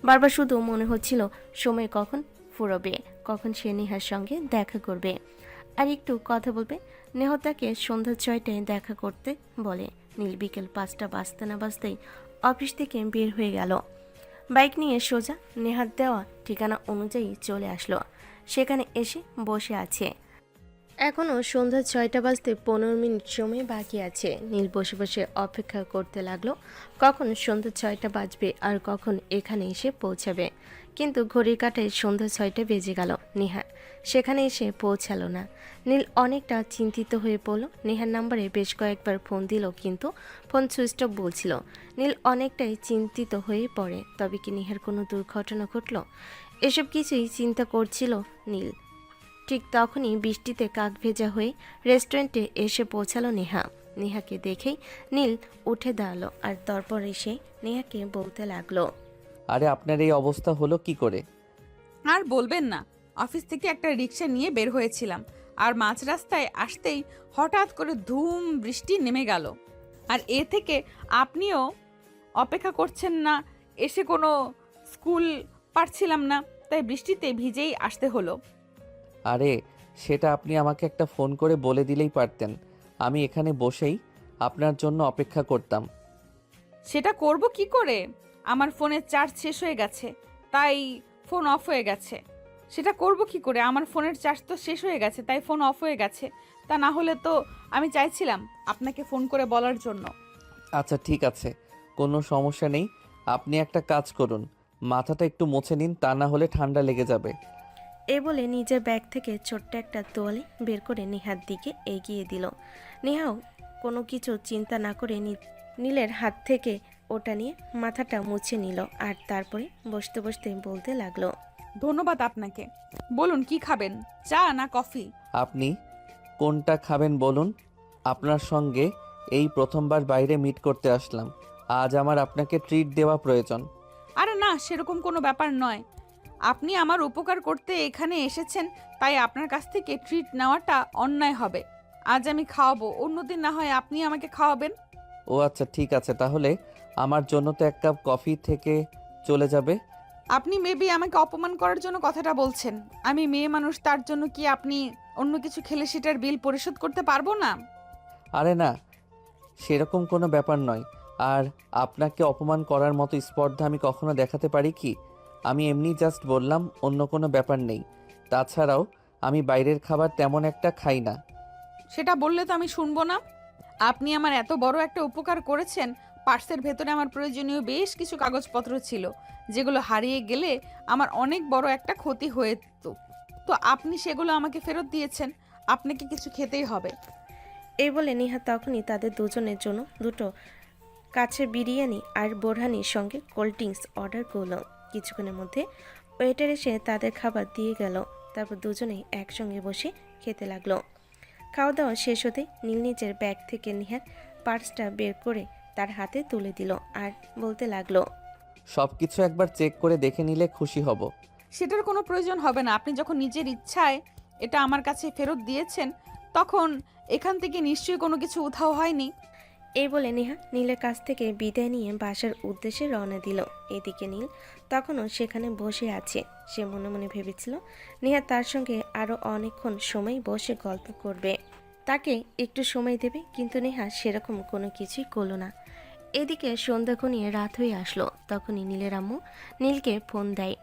বারবার শুধু মনে হচ্ছিল সময় কখন ফুরবে, কখন সে নেহার সঙ্গে দেখা করবে আর একটু কথা বলবে। নেহ তাকে সন্ধ্যা 6টায় দেখা করতে বলে। নীল বিকেল 5টা বাজতে না বাজতেই অফিস থেকে বের হয়ে গেল। বাইক নিয়ে সোজা নেহার দেওয়া ঠিকানা অনুযায়ী চলে আসলো। সেখানে এসে বসে আছে। এখনও সন্ধ্যা 6টা বাজতে 15 মিনিট সময় বাকি আছে। নীল বসে বসে অপেক্ষা করতে লাগলো কখন সন্ধ্যা 6টা বাজবে আর কখন এখানে এসে পৌঁছাবে। কিন্তু ঘড়ির কাঁটায় সন্ধ্যা 6টা বেজে গেল। নেহা সেখানে এসে পৌঁছালো না। নীল অনেকটা চিন্তিত হয়ে পড়ল। নেহার নাম্বারে বেশ কয়েকবার ফোন দিল, কিন্তু ফোন সুইচ অফ বলছিল। নীল অনেকটাই চিন্তিত হয়ে পড়ে। তবে কি নেহার কোনো দুর্ঘটনা ঘটল? এসব কিছুই চিন্তা করছিল নীল। ঠিক তখনই বৃষ্টিতে কাক ভেজা হয়ে রেস্টুরেন্টে এসে পৌঁছালো নেহা। নেহাকে দেখেই নীল উঠে দাঁড়ালো আর তারপর এসে নেহাকে বলতে লাগলো, আরে, আপনার এই অবস্থা হলো কি করে? আর বলবেন না, অফিস থেকে একটা রিক্সা নিয়ে বের হয়েছিলাম, আর মাঝ রাস্তায় আসতেই হঠাৎ করে ধুম বৃষ্টি নেমে গেল। আর এ থেকে আপনিও অপেক্ষা করছেন না, এসে কোনো স্কুল পারছিলাম না, তাই বৃষ্টিতে ভিজেই আসতে হলো। আরে, সেটা আপনি আমাকে একটা ফোন করে বলে দিলেই পারতেন। আমি এখানে বসেই আপনার জন্য অপেক্ষা করতাম। সেটা করব কি করে? আমার ফোনের চার্জ শেষ হয়ে গেছে, তাই ফোন অফ হয়ে গেছে। সেটা করব কি করে? আমার ফোনের চার্জ তো শেষ হয়ে গেছে, তাই ফোন অফ হয়ে গেছে। তা না হলে তো আমি চাইছিলাম আপনাকে ফোন করে বলার জন্য। আচ্ছা ঠিক আছে, কোনো সমস্যা নেই। আপনি একটা কাজ করুন, মাথাটা একটু মুছে নিন, তা না হলে ঠান্ডা লেগে যাবে। এ বলে নিজের ব্যাগ থেকে ছোট্ট একটা তোয়ালে বের করে নেহার দিকে এগিয়ে দিল। নেহাও কোনো কিছু চিন্তা না করে নীলের হাত থেকে ওটা নিয়ে মাথাটা মুছে নিল আর তারপরে বসতে বসতে বলতে লাগলো, ধন্যবাদ আপনাকে। বলুন কি খাবেন, চা না কফি? আপনি কোনটা খাবেন বলুন? আপনার সঙ্গে এই প্রথমবার বাইরে মিট করতে আসলাম, আজ আমার আপনাকে ট্রিট দেওয়া প্রয়োজন। আরে না, সেরকম কোনো ব্যাপার নয়। আপনি আমার উপকার করতে এখানে এসেছেন, তাই আপনার কাছ থেকে ট্রিট নেওয়াটা অন্যায় হবে। আজ আমি খাওয়াবো, অন্যদিন না হয় আপনি আমাকে খাওয়াবেন। ও আচ্ছা ঠিক আছে, তাহলে আমার জন্য তো 1 কাপ কফি থেকে চলে যাবে। আপনি মেবি আমাকে অপমান করার জন্য কথাটা বলছেন। আমি মেয়ে মানুষ, তার জন্য কি আপনি অন্য কিছু খেলে সেটার বিল পরিশোধ করতে পারবো না? আরে না, সেরকম কোনো ব্যাপার নয়। আর আপনাকে অপমান করার মতো স্পর্ধা আমি কখনো দেখাতে পারি কি? আমি এমনি জাস্ট বললাম, অন্য কোনো ব্যাপার নেই। তাছাড়াও আমি বাইরের খাবার তেমন একটা খাই না। সেটা বললে তো আমি শুনবো না। আপনি আমার এত বড় একটা উপকার করেছেন। পার্সের ভেতরে আমার প্রয়োজনীয় বেশ কিছু কাগজপত্র ছিল, যেগুলো হারিয়ে গেলে আমার অনেক বড় একটা ক্ষতি হতো। তো আপনি সেগুলো আমাকে ফেরত দিয়েছেন, আপনাকে কিছু খেতেই হবে। এই বলে নেহা তখনই তাদের দুজনের জন্য দুটো কাছের বিরিয়ানি আর বোরহানির সঙ্গে কোল্ড ড্রিঙ্কস অর্ডার করলো। কিছুক্ষণের মধ্যে ওয়েটার এসে তাদের খাবার দিয়ে গেল। তারপর দুজনেই একসঙ্গে বসে খেতে লাগলো। খাওয়া দাওয়া শেষ হতে নীল নিজের ব্যাগ থেকে নেহার পার্সটা বের করে তার হাতে তুলে দিল আর বলতে লাগলো, সব কিছু একবার চেক করে দেখে নিলে খুশি হব। সেটার কোনো প্রয়োজন হবে না। আপনি যখন নিজের ইচ্ছায় এটা আমার কাছে ফেরত দিয়েছেন, তখন এখান থেকে নিশ্চয়ই কোনো কিছু উধাও হয়নি। এই বলে নেহা নীলের কাছ থেকে বিদায় নিয়ে বাসার উদ্দেশ্যে রওনা দিল। এদিকে নীল তখনও সেখানে বসে আছে। সে মনে মনে ভেবেছিল নেহা তার সঙ্গে আরও অনেকক্ষণ সময় বসে গল্প করবে। তাকে একটু সময় দেবে, কিন্তু নেহা সেরকম কোনো কিছুই করলো না। এদিকে সন্ধ্যা ঘনিয়ে রাত হয়ে আসলো। তখনই নীলের আম্মু নীলকে ফোন দেয়।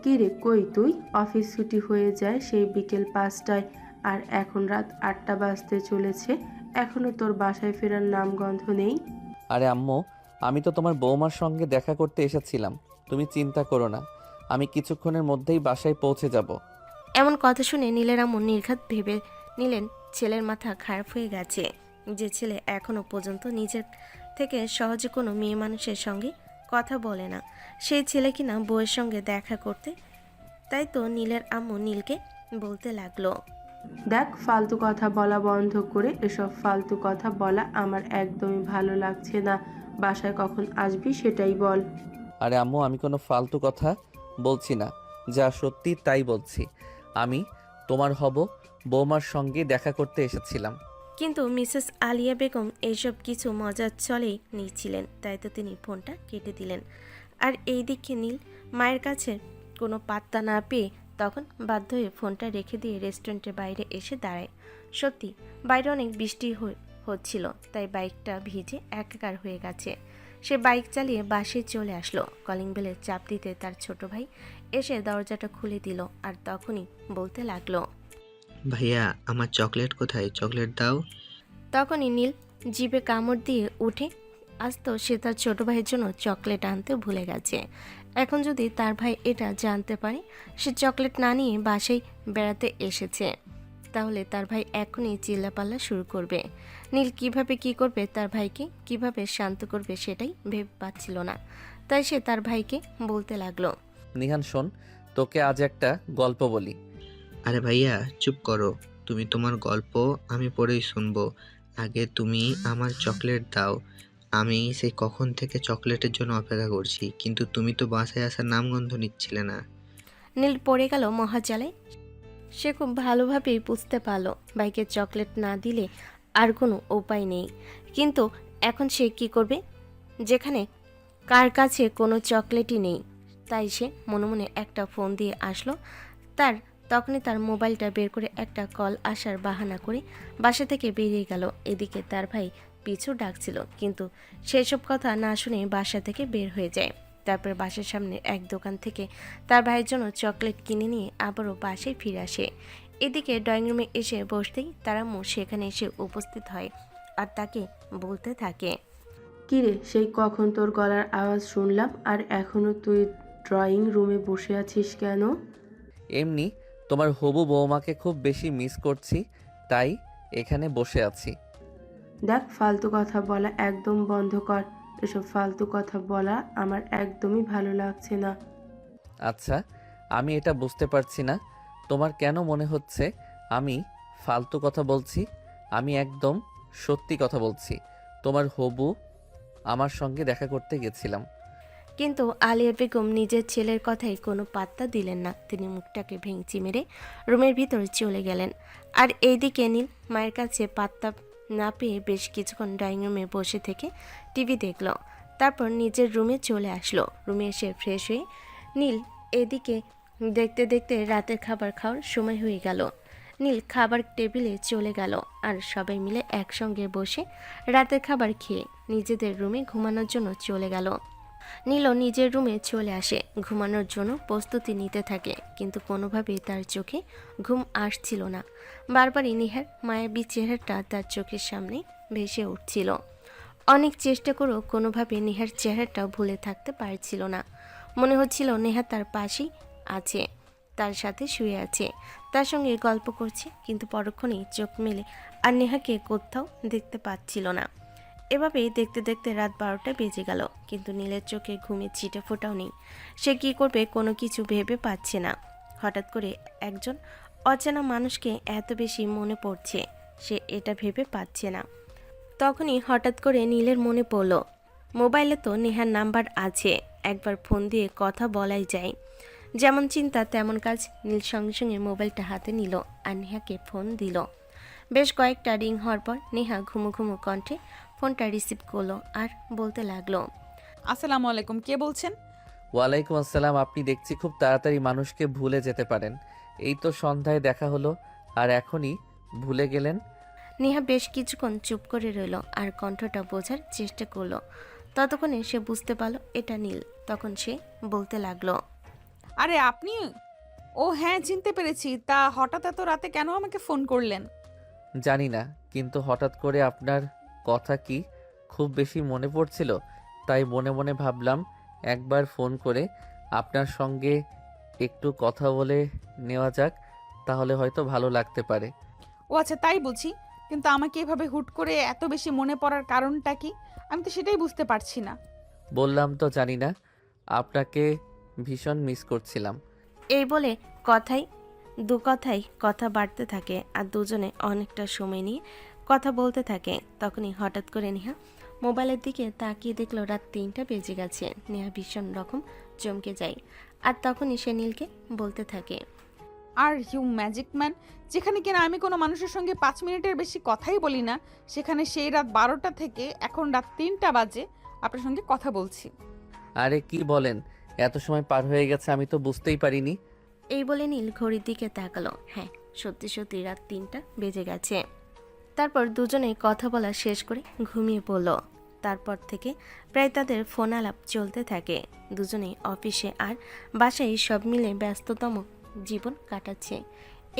কী রে, কই তুই? অফিস ছুটি হয়ে যায় সেই বিকেল 5টায়, আর এখন রাত 8টা বাজতে চলেছে, এখনো তোর বাসায় ফেরার নামগন্ধ নেই। আরে আম্মু, আমি তো তোমার বৌমার সঙ্গে দেখা করতে এসেছিলাম। তুমি চিন্তা করো না, আমি কিছুক্ষণের মধ্যেই বাসায় পৌঁছে যাব। এমন কথা শুনে নীলের আম্মু নির্ঘাত ভেবে নিলেন ছেলের মাথা খারাপ হয়ে গেছে। যে ছেলে এখনো পর্যন্ত নিজের থেকে সহজে কোনো মেয়ে মানুষের সঙ্গে কথা বলে না, সেই ছেলে কিনা বউয়ের সঙ্গে দেখা করতে। তাই তো নীলের আম্মু নীলকে বলতে লাগলো। দেখ, ফালতু কথা বলা বন্ধ করে, এসব ফালতু কথা বলা আমার একদমই ভালো লাগছে না। বাসায় কখন আসবি সেটাই বল। আরে আম্মু, আমি কোনো ফালতু কথা বলছি না, যা সত্যি তাই বলছি। আমি তোমার বৌমার সঙ্গে দেখা করতে এসেছিলাম। কিন্তু মিসেস আলিয়া বেগম এইসব কিছু মজার ছলেই নিচ্ছিলেন, তাই তো তিনি ফোনটা কেটে দিলেন। আর এই দিকে নীল মায়ের কাছে কোনো পাত্তা না পেয়ে তখন বাধ্য হয়ে ফোনটা রেখে দিয়ে রেস্টুরেন্টের বাইরে এসে দাঁড়ায়। সত্যি বাইরে অনেক বৃষ্টি হচ্ছিল, তাই বাইকটা ভিজে একাকার হয়ে গেছে। সে বাইক চালিয়ে বাসায় চলে আসলো। কলিং বেলে চাপ দিতে তার ছোট ভাই এসে দরজাটা খুলে দিল, আর তখনই বলতে লাগলো। ভাইয়া, আমার চকলেট কোথায়? চকলেট দাও। তখনই নীল জিভে কামড় দিয়ে উঠে আসতো সে তার ছোট ভাইয়ের জন্য চকলেট আনতে ভুলে গেছে। এখন যদি তার ভাই এটা জানতে পারে সে চকলেট না নিয়ে বাসায় বেড়াতে এসেছে, তাহলে তার ভাই এখনই চিল্লাপাল্লা শুরু করবে। নীল কিভাবে কি করবে, তার ভাইকে কিভাবে শান্ত করবে সেটাই ভেবে পাচ্ছিল না। তাই সে তার ভাইকে বলতে লাগলো। নিহান শোন, তোকে আজ একটা গল্প বলি। আরে ভাইয়া, চুপ করো। তুমি তোমার গল্প আমি পড়েই শুনবো। আগে তুমি আমার চকলেট দাও। আমি সেই কখন থেকে চকলেটের জন্য অপেক্ষা করছি, কিন্তু তুমি তো বাসায় আসার নামগন্ধ নিচ্ছিলে না। নীল পড়ে গেল মহাজালে। সে খুব ভালোভাবেই বুঝতে পারলো বাইকে চকলেট না দিলে আর কোনো উপায় নেই। কিন্তু এখন সে কি করবে, যেখানে কার কাছে কোনো চকলেটই নেই। তাই সে মনে মনে একটা ফোন দিয়ে আসলো। তখনই তার মোবাইলটা বের করে একটা কল আসার বাহানা করে বাসা থেকে বেরিয়ে গেল। এদিকে তার ভাই পিছু ডাকছিল, কিন্তু সেসব কথা না শুনে বাসা থেকে বের হয়ে যায়। তারপর বাসার সামনে এক দোকান থেকে তার ভাইয়ের জন্য চকলেট কিনে নিয়ে আবারও বাসায় ফিরে আসে। এদিকে ড্রয়িং রুমে এসে বসতেই তার আম্মু সেখানে এসে উপস্থিত হয় আর তাকে বলতে থাকে। কিরে, সেই কখন তোর গলার আওয়াজ শুনলাম, আর এখনো তুই ড্রয়িং রুমে বসে আছিস কেন? এমনি তোমার হবু বৌমাকে খুব বেশি মিস করছি, তাই এখানে বসে আছি। দেখ, ফালতু কথা বলা একদম বন্ধ কর। এসব ফালতু কথা বলা আমার একদমই ভালো লাগছে না। আচ্ছা, আমি এটা বুঝতে পারছি না, তোমার কেন মনে হচ্ছে আমি ফালতু কথা বলছি? আমি একদম সত্যি কথা বলছি। তোমার হবু আমার সঙ্গে দেখা করতে গেছিলাম। কিন্তু আলিয়া বেগম নিজের ছেলের কথায় কোনো পাত্তা দিলেন না। তিনি মুখটাকে ভেঙচি মেরে রুমের ভিতরে চলে গেলেন। আর এইদিকে নীল মায়ের কাছে পাত্তা না পেয়ে বেশ কিছুক্ষণ ড্রয়িং রুমে বসে থেকে টিভি দেখল। তারপর নিজের রুমে চলে আসলো। রুমে এসে ফ্রেশ হয়ে নীল এদিকে দেখতে দেখতে রাতের খাবার খাওয়ার সময় হয়ে গেল। নীল খাবার টেবিলে চলে গেল, আর সবাই মিলে একসঙ্গে বসে রাতের খাবার খেয়ে নিজেদের রুমে ঘুমানোর জন্য চলে গেল। নীলও নিজের রুমে চলে আসে, ঘুমানোর জন্য প্রস্তুতি নিতে থাকে, কিন্তু কোনোভাবেই তার চোখে ঘুম আসছিল না। বারবারই নেহার মায়াবী চেহারাটা তার চোখের সামনে ভেসে উঠছিল। অনেক চেষ্টা করেও কোনোভাবে নেহার চেহারাটা ভুলে থাকতে পারছিল না। মনে হচ্ছিল নেহা তার পাশেই আছে, তার সাথে শুয়ে আছে, তার সঙ্গে গল্প করছে, কিন্তু পরক্ষণেই চোখ মেলে আর নেহাকে কোথাও দেখতে পাচ্ছিল না। এভাবেই দেখতে দেখতে রাত 12টা বেজে গেল, কিন্তু নীলের চোখে ঘুমের ছিটে ফোটাও নেই। সে কি করবে কোনো কিছু ভেবে পাচ্ছে না। হঠাৎ করে একজন অচেনা মানুষকে এত বেশি মনে পড়ছে, সে এটা ভেবে পাচ্ছে না। তখনই হঠাৎ করে নীলের মনে পড়ল মোবাইলে তো নেহার নাম্বার আছে, একবার ফোন দিয়ে কথা বলাই যায়। যেমন চিন্তা তেমন কাজ। নীল সঙ্গে সঙ্গে মোবাইলটা হাতে নিল আর নেহাকে ফোন দিল। বেশ কয়েকটা রিং হওয়ার পর নেহা ঘুমু ঘুমু কণ্ঠে ফোনটা রিসিভ করলো আর বলতে লাগলো। আসসালামু আলাইকুম, কে বলছেন? ওয়ালাইকুম আসসালাম। আপনি দেখছি খুব তাড়াতাড়ি মানুষকে ভুলে যেতে পারেন। এই তো সন্ধ্যায় দেখা হলো আর এখনই ভুলে গেলেন। নেহা বেশ কিছুক্ষণ চুপ করে রইল আর কণ্ঠটা বোঝার চেষ্টা করলো। ততক্ষণে সে বুঝতে পারল এটা নীল। তখন সে বলতে লাগলো, আরে আপনি? ও হ্যাঁ, চিনতে পেরেছি। তা হঠাৎ এত রাতে কেন আমাকে ফোন করলেন? জানি না, কিন্তু হঠাৎ করে আপনার কথা কি খুব বেশি মনে পড়ছিল, তাই মনে মনে ভাবলাম একবার ফোন করে আপনার সঙ্গে একটু কথা বলে নেওয়া যাক, তাহলে হয়তো ভালো লাগতে পারে। ও আচ্ছা, তাই বুঝি। কিন্তু আমাকে এভাবে হুট করে এত বেশি মনে পড়ার কারণটা কি? আমি তো সেটাই বুঝতে পারছি না। বললাম তো জানি না, আপনাকে ভীষণ মিস করছিলাম। এই বলে দু কথায় কথা বাড়তে থাকে আর দুজনে অনেকটা সময় নিয়ে কথা বলতে থাকে। তখনই হঠাৎ করে নেহা মোবাইলের দিকে তাকিয়ে দেখলো রাত 3টা বেজে গেছে। নেহা ভীষণ রকম চমকে যায় আর তখনই সে নীলকে বলতে থাকে, আর ইউ ম্যাজিক ম্যান, যেখানে কিনা আমি কোনো মানুষের সঙ্গে 5 মিনিটের বেশি কথাই বলি না, সেখানে সেই রাত 12টা থেকে এখন রাত 3টা বাজে আপনার সঙ্গে কথা বলছি। আরে কি বলেন, এত সময় পার হয়ে গেছে আমি তো বুঝতেই পারিনি। এই বলে নীল ঘড়ির দিকে তাকালো। হ্যাঁ, সত্যি সত্যি রাত 3টা বেজে গেছে। তারপর দুজনেই কথা বলা শেষ করে ঘুমিয়ে পড়ল। তারপর থেকে প্রায় তাদের ফোন আলাপ চলতে থাকে। দুজনেই অফিসে আর বাসায় সব মিলে ব্যস্ততম জীবন কাটাচ্ছে।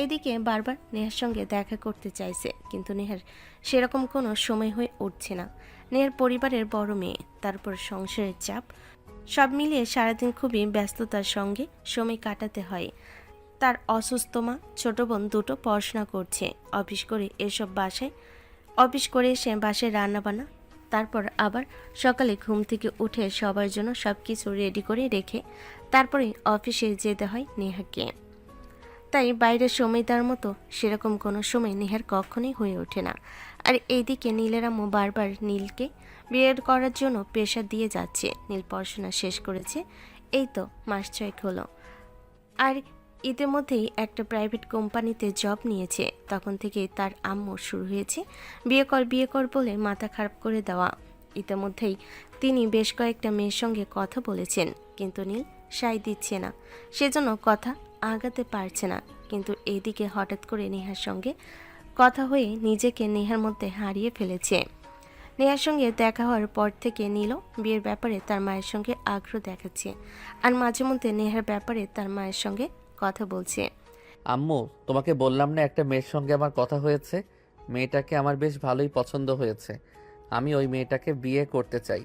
এদিকে বারবার নেহার সঙ্গে দেখা করতে চাইছে, কিন্তু নেহার সেরকম কোনো সময় হয়ে উঠছে না। নেহার পরিবারের বড় মেয়ে, তারপর সংসারের চাপ, সব মিলিয়ে সারাদিন খুবই ব্যস্ততার সঙ্গে সময় কাটাতে হয়। তার অসুস্থ মা, ছোট বোন দুটো পড়াশোনা করছে। অফিস করে এসে বাসায় রান্নাবান্না, তারপর আবার সকালে ঘুম থেকে উঠে সবার জন্য সব কিছু রেডি করে রেখে তারপরে অফিসে যেতে হয় নেহাকে। তাই বাইরের সময় দেওয়ার মতো সেরকম কোনো সময় নেহার কখনোই হয়ে ওঠে না। আর এইদিকে নীলের আম্মু বারবার নীলকে বিয়ে করার জন্য প্রেশার দিয়ে যাচ্ছে। নীল পড়াশোনা শেষ করেছে, এই তো মাস 6 হলো, আর ইতিমধ্যেই একটা প্রাইভেট কোম্পানিতে জব নিয়েছে। তখন থেকেই তার আম্মুর শুরু হয়েছে বিয়ে কর বলে মাথা খারাপ করে দেওয়া। ইতিমধ্যেই তিনি বেশ কয়েকটা মেয়ের সঙ্গে কথা বলেছেন, কিন্তু নীল সায় দিচ্ছে না, সেজন্য কথা আগাতে পারছে না। কিন্তু এইদিকে হঠাৎ করে নেহার সঙ্গে কথা হয়ে নিজেকে নেহার মধ্যে হারিয়ে ফেলেছে। নেহার সঙ্গে দেখা হওয়ার পর থেকে নীলও বিয়ের ব্যাপারে তার মায়ের সঙ্গে আগ্রহ দেখাচ্ছে, আর মাঝে মধ্যে নেহার ব্যাপারে তার মায়ের সঙ্গে কথা বলছে। আম্মু, তোমাকে বললাম না একটা মেয়ের সঙ্গে আমার কথা হয়েছে, মেয়েটাকে আমার বেশ ভালোই পছন্দ হয়েছে, আমি ওই মেয়েটাকে বিয়ে করতে চাই।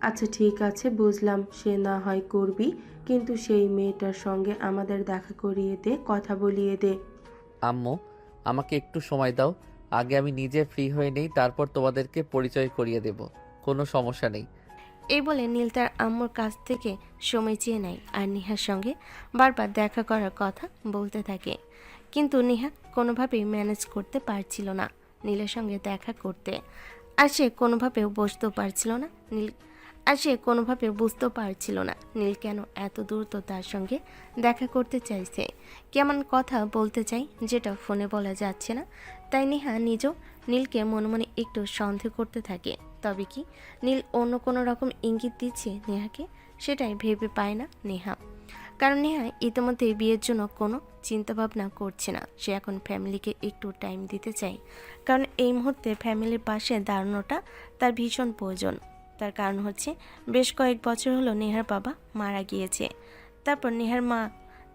আচ্ছা ঠিক আছে, বুঝলাম, সে না হয় করবি, কিন্তু সেই মেয়েটার সঙ্গে আমাদের দেখা করিয়ে দে, কথা বলিয়ে দে। আম্মু, আমাকে একটু সময় দাও, আগে আমি নিজে ফ্রি হয়ে নেই, তারপর তোমাদেরকে পরিচয় করিয়ে দেব, কোনো সমস্যা নেই। এই বলে নীল তার আম্মুর কাছ থেকে সময় চেয়ে নেয় আর নেহার সঙ্গে বারবার দেখা করার কথা বলতে থাকে। কিন্তু নেহা কোনোভাবেই ম্যানেজ করতে পারছিল না নীলের সঙ্গে দেখা করতে। আর সে কোনোভাবেও বুঝতেও পারছিল না নীল কেন এত দ্রুত তার সঙ্গে দেখা করতে চাইছে, কেমন কথা বলতে চাই যেটা ফোনে বলা যাচ্ছে না। তাই নেহা নিজেও নীলকে মনে মনে একটু সন্দেহ করতে থাকে। তবে কি নীল অন্য কোনো রকম ইঙ্গিত দিচ্ছে নেহাকে, সেটাই ভেবে পায় না নেহা। কারণ নেহা ইতিমধ্যে বিয়ের জন্য কোনো চিন্তাভাবনা করছে না। সে এখন ফ্যামিলিকে একটু টাইম দিতে চায়, কারণ এই মুহূর্তে ফ্যামিলির পাশে দাঁড়ানোটা তার ভীষণ প্রয়োজন। তার কারণ হচ্ছে বেশ কয়েক বছর হলো নেহার বাবা মারা গিয়েছে। তারপর নেহার মা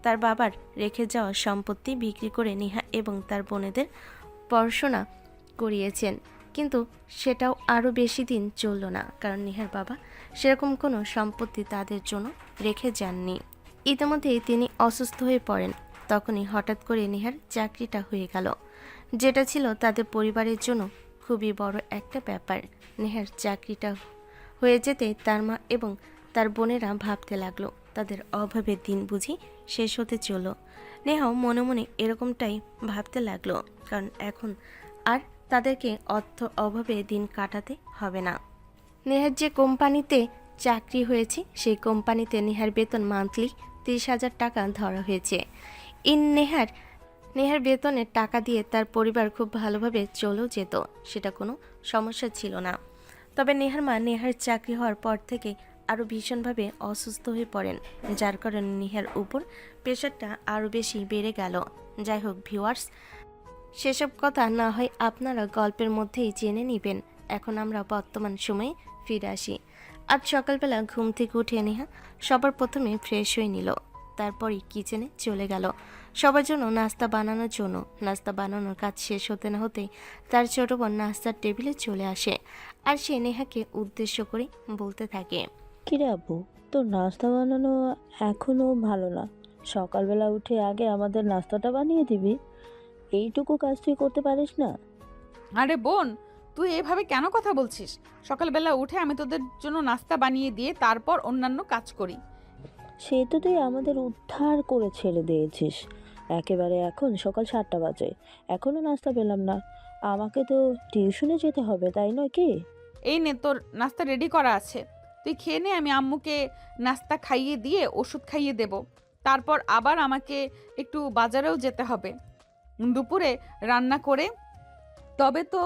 তার বাবার রেখে যাওয়া সম্পত্তি বিক্রি করে নেহা এবং তার বোনেদের পড়াশোনা করিয়েছেন। কিন্তু সেটাও আরও বেশি দিন চলল না, কারণ নেহার বাবা সেরকম কোনো সম্পত্তি তাদের জন্য রেখে যাননি। ইতিমধ্যেই তিনি অসুস্থ হয়ে পড়েন। তখনই হঠাৎ করে নেহার চাকরিটা হয়ে গেল, যেটা ছিল তাদের পরিবারের জন্য খুবই বড় একটা ব্যাপার। নেহার চাকরিটা হয়ে যেতে তার মা এবং তার বোনেরা ভাবতে লাগলো তাদের অভাবের দিন বুঝি শেষ হতে চলল। নেহাও মনে মনে এরকমটাই ভাবতে লাগলো, কারণ এখন আর তাদেরকে অর্থ অভাবে দিন কাটাতে হবে না। নেহার যে কোম্পানিতে চাকরি হয়েছে সেই কোম্পানিতে নেহার বেতন মান্থলি 30,000 টাকা ধরা হয়েছে। নেহার বেতনের টাকা দিয়ে তার পরিবার খুব ভালোভাবে চলেও যেত, সেটা কোনো সমস্যা ছিল না। তবে নেহার মা নেহার চাকরি হওয়ার পর থেকে আরও ভীষণভাবে অসুস্থ হয়ে পড়েন, যার কারণে নেহার উপর প্রেশারটা আরও বেশি বেড়ে গেল। যাই হোক ভিউয়ার্স, সেসব কথা না হয় আপনারা গল্পের মধ্যেই জেনে নেবেন। এখন আমরা বর্তমান সময়ে ফিরে আসি। আজ সকালবেলা ঘুম থেকে উঠে নেহা সবার প্রথমে ফ্রেশ হয়ে নিল, তারপরই কিচেনে চলে গেল সবার জন্য নাস্তা বানানোর জন্য। নাস্তা বানানোর কাজ শেষ হতে না হতেই তার ছোট বোন নাস্তার টেবিলে চলে আসে, আর সে নেহাকে উদ্দেশ্য করে বলতে থাকে, কিরে আপু, তোর নাস্তা বানানো এখনো ভালো না? সকালবেলা উঠে আগে আমাদের নাস্তাটা বানিয়ে দিবি। এইটুকু কাজ তুই করতে পারিস না? আরে বোন, তুই এভাবে কেন কথা বলছিস? সকালবেলা উঠে আমি তোদের জন্য নাস্তা বানিয়ে দিয়ে তারপর অন্যান্য কাজ করি। সে তো তুই আমাদের উদ্ধার করে ছেড়ে দিয়েছিস। একেবারে এখন সকাল 7টা বাজে, এখনো নাস্তা পেলাম না। আমাকে তো টিউশনে যেতে হবে, তাই নয় কি? এই নে, তোর নাস্তা রেডি করা আছে, তুই খেয়ে নে। আমি আম্মুকে নাস্তা খাইয়ে দিয়ে ওষুধ খাইয়ে দেব, তারপর আবার আমাকে একটু বাজারেও যেতে হবে দুপুরে রান্না করে, তবে তো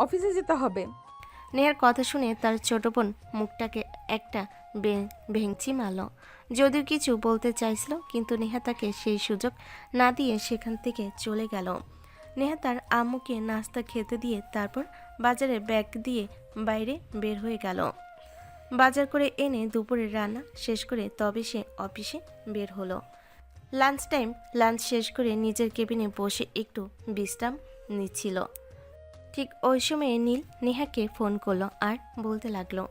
অফিসে যেতে হবে। নেহার কথা শুনে তার ছোট বোন মুখটাকে একটা ভেঙচি মারল। যদিও কিছু বলতে চাইছিল, কিন্তু নেহা তাকে সেই সুযোগ না দিয়ে সেখান থেকে চলে গেল। নেহা তার আম্মুকে নাস্তা খেতে দিয়ে তারপর বাজারে ব্যাগ দিয়ে বাইরে বের হয়ে গেল। বাজার করে এনে দুপুরের রান্না শেষ করে তবে সে অফিসে বের হলো। লাঞ্চ শেষ করে নিজের কেবিনে বসে একটু বিশ্রাম নিচ্ছিল। ঠিক ওই সময়ে নীল নেহাকে ফোন করলো আর বলতে লাগলো,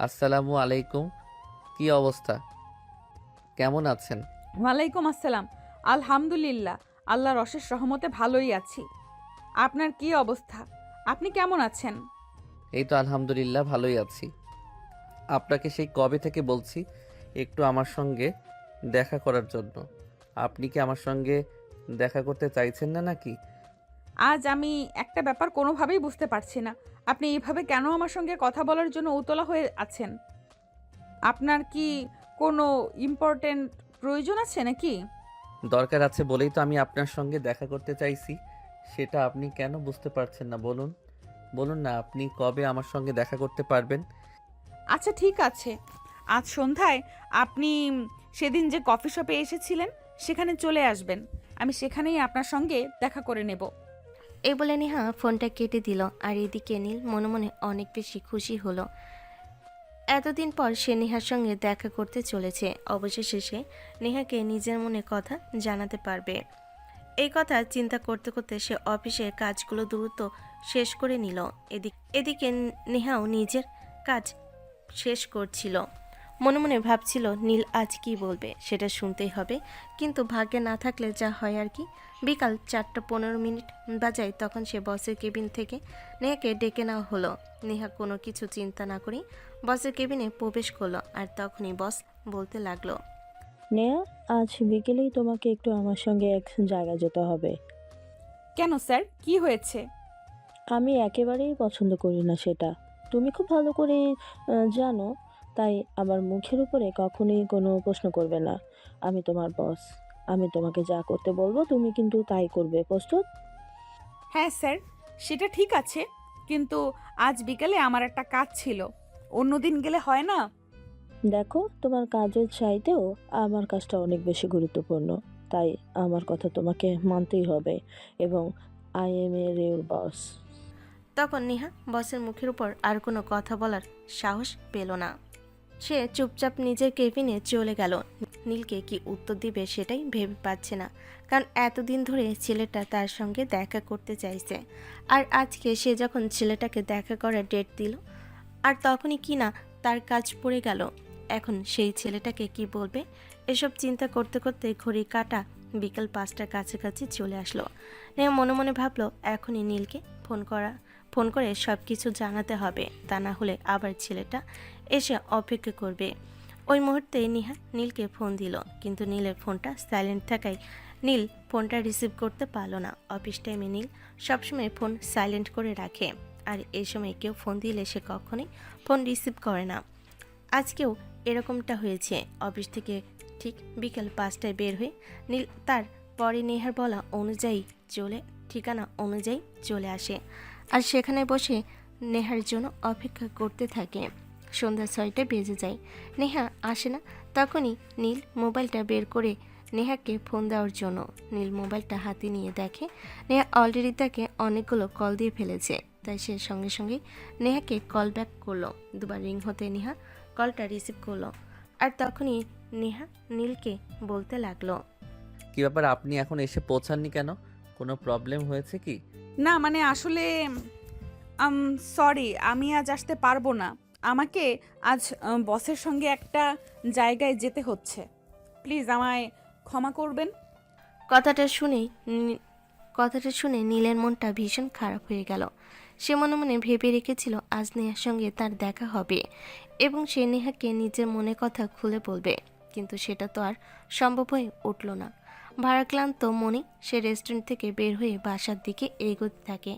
আসসালামু আলাইকুম, কি অবস্থা, কেমন আছেন? ওয়ালাইকুম আসসালাম। আলহামদুলিল্লাহ, আল্লাহর অশেষ রহমতে ভালোই আছি। আপনার কি অবস্থা? আপনি কেমন আছেন? এই তো আলহামদুলিল্লাহ ভালোই আছি। আপনাকে সেই কবে থেকে বলছি একটু আমার সঙ্গে দেখা করার জন্য। আপনি কি আমার সঙ্গে দেখা করতে চাইছেন না নাকি? আজ আমি একটা ব্যাপার কোনোভাবেই বুঝতে পারছি না, আপনি এইভাবে কেন আমার সঙ্গে কথা বলার জন্য উতলা হয়ে আছেন? আপনার কি কোনো ইম্পর্টেন্ট প্রয়োজন আছে নাকি? দরকার আছে বলেই তো আমি আপনার সঙ্গে দেখা করতে চাইছি। সেটা আপনি কেন বুঝতে পারছেন না বলুন? বলুন না, আপনি কবে আমার সঙ্গে দেখা করতে পারবেন? আচ্ছা ঠিক আছে, আজ সন্ধ্যায় আপনি সেদিন যে কফি শপে এসেছিলেন সেখানে চলে আসবেন, আমি সেখানেই আপনার সঙ্গে দেখা করে নেব। এই বলে নেহা ফোনটা কেটে দিল। আর এদিকে নীল মনে মনে অনেক বেশি খুশি হলো। এতদিন পর সে নেহার সঙ্গে দেখা করতে চলেছে। অবশেষে সে নেহাকে নিজের মনে কথা জানাতে পারবে। এই কথা চিন্তা করতে করতে সে অফিসের কাজগুলো দ্রুত শেষ করে নিল। এদিকে নেহাও নিজের কাজ শেষ করছিল। মনে মনে ভাবছিল নীল আজ কি বলবে সেটা শুনতেই হবে, কিন্তু ভাগ্যে না থাকলে যা হয় আর কি। বিকাল 4:15 বাজায় তখন সে বসের কেবিন থেকে নেহাকে ডেকে নেওয়া হলো। নেহা কোনো কিছু চিন্তা না করে বসের কেবিনে প্রবেশ করলো, আর তখনই বস বলতে লাগলো, নেয়া, আজ বিকেলেই তোমাকে একটু আমার সঙ্গে এক জায়গায় যেতে হবে। কেন স্যার, কি হয়েছে? আমি একেবারেই পছন্দ করি না সেটা, তুমি খুব ভালো করে জানো। তাই আমার মুখের উপরে কখনোই কোনো প্রশ্ন করবে না। আমি তোমার বস, আমি তোমাকে যা করতে বলবো তুমি কিন্তু তাই করবে। প্রস্তুত? হ্যাঁ স্যার, সেটা ঠিক আছে, কিন্তু আজ বিকালে আমার একটা কাজ ছিল, অন্যদিন গেলে হয় না? দেখো, তোমার কাজের চাইতেও আমার কাজটা অনেক বেশি গুরুত্বপূর্ণ, তাই আমার কথা তোমাকে মানতেই হবে, এবং আই এম এ রিয়েল বস। তখন নেহা বসের মুখের উপর আর কোনো কথা বলার সাহস পেল না। সে চুপচাপ নিজের কেবিনে চলে গেল। নীলকে কি উত্তর দিবে সেটাই ভেবে পাচ্ছে না, কারণ এতদিন ধরে ছেলেটা তার সঙ্গে দেখা করতে চাইছে। আর আজকে সে যখন ছেলেটাকে দেখা করার ডেট দিল, আর তখনই কি না তার কাজ পড়ে গেল। এখন সেই ছেলেটাকে কি বলবে, এসব চিন্তা করতে করতে ঘড়ি কাটা বিকেল 5টার কাছাকাছি চলে আসলো। নেহা মনে মনে ভাবলো এখনই নীলকে ফোন করে সব কিছু জানাতে হবে, তা না হলে আবার ছেলেটা এসে অপেক্ষা করবে। ওই মুহূর্তে নেহা নীলকে ফোন দিল, কিন্তু নীলের ফোনটা সাইলেন্ট থাকায় নীল ফোনটা রিসিভ করতে পারলো না। অফিস টাইমে নীল সবসময় ফোন সাইলেন্ট করে রাখে, আর এই সময় কেউ ফোন দিলে সে কখনোই ফোন রিসিভ করে না। আজকেও এরকমটা হয়েছে। অফিস থেকে ঠিক বিকেল 5টায় বের হয়ে নীল তার পরে নেহার বলা অনুযায়ী ঠিকানা অনুযায়ী চলে আসে, আর সেখানে বসে নেহার জন্য অপেক্ষা করতে থাকে। সন্ধ্যা 6টা বেজে যায়, নেহা আসে না। তখনই নীল মোবাইলটা বের করে নেহাকে ফোন দেওয়ার জন্য। নীল মোবাইলটা হাতে নিয়ে দেখে নেহা অলরেডি তাকে অনেকগুলো কল দিয়ে ফেলেছে। তাই সে সঙ্গে সঙ্গে নেহাকে কল ব্যাক করলো। দুবার রিং হতে নেহা কলটা রিসিভ করলো। আর তখনই নেহা নীলকে বলতে লাগলো, কি ব্যাপার, আপনি এখন এসে পৌঁছাননি কেন? কোনো প্রবলেম হয়েছে কি? না মানে আসলে সরি, আমি আজ আসতে পারবো না। আমাকে আজ বসের সঙ্গে একটা জায়গায় যেতে হচ্ছে। প্লিজ আমায় ক্ষমা করবেন। কথাটা শুনে কথাটা শুনে নীলের মনটা ভীষণ খারাপ হয়ে গেল। সে মনে মনে ভেবে রেখেছিল আজ নেহার সঙ্গে তার দেখা হবে এবং সে নেহাকে নিজের মনে কথা খুলে বলবে, কিন্তু সেটা তো আর সম্ভব হয়ে উঠল না। ভারাক্লান্ত মনে সে রেস্টুরেন্ট থেকে বের হয়ে বাসার দিকে এগোতে থাকে।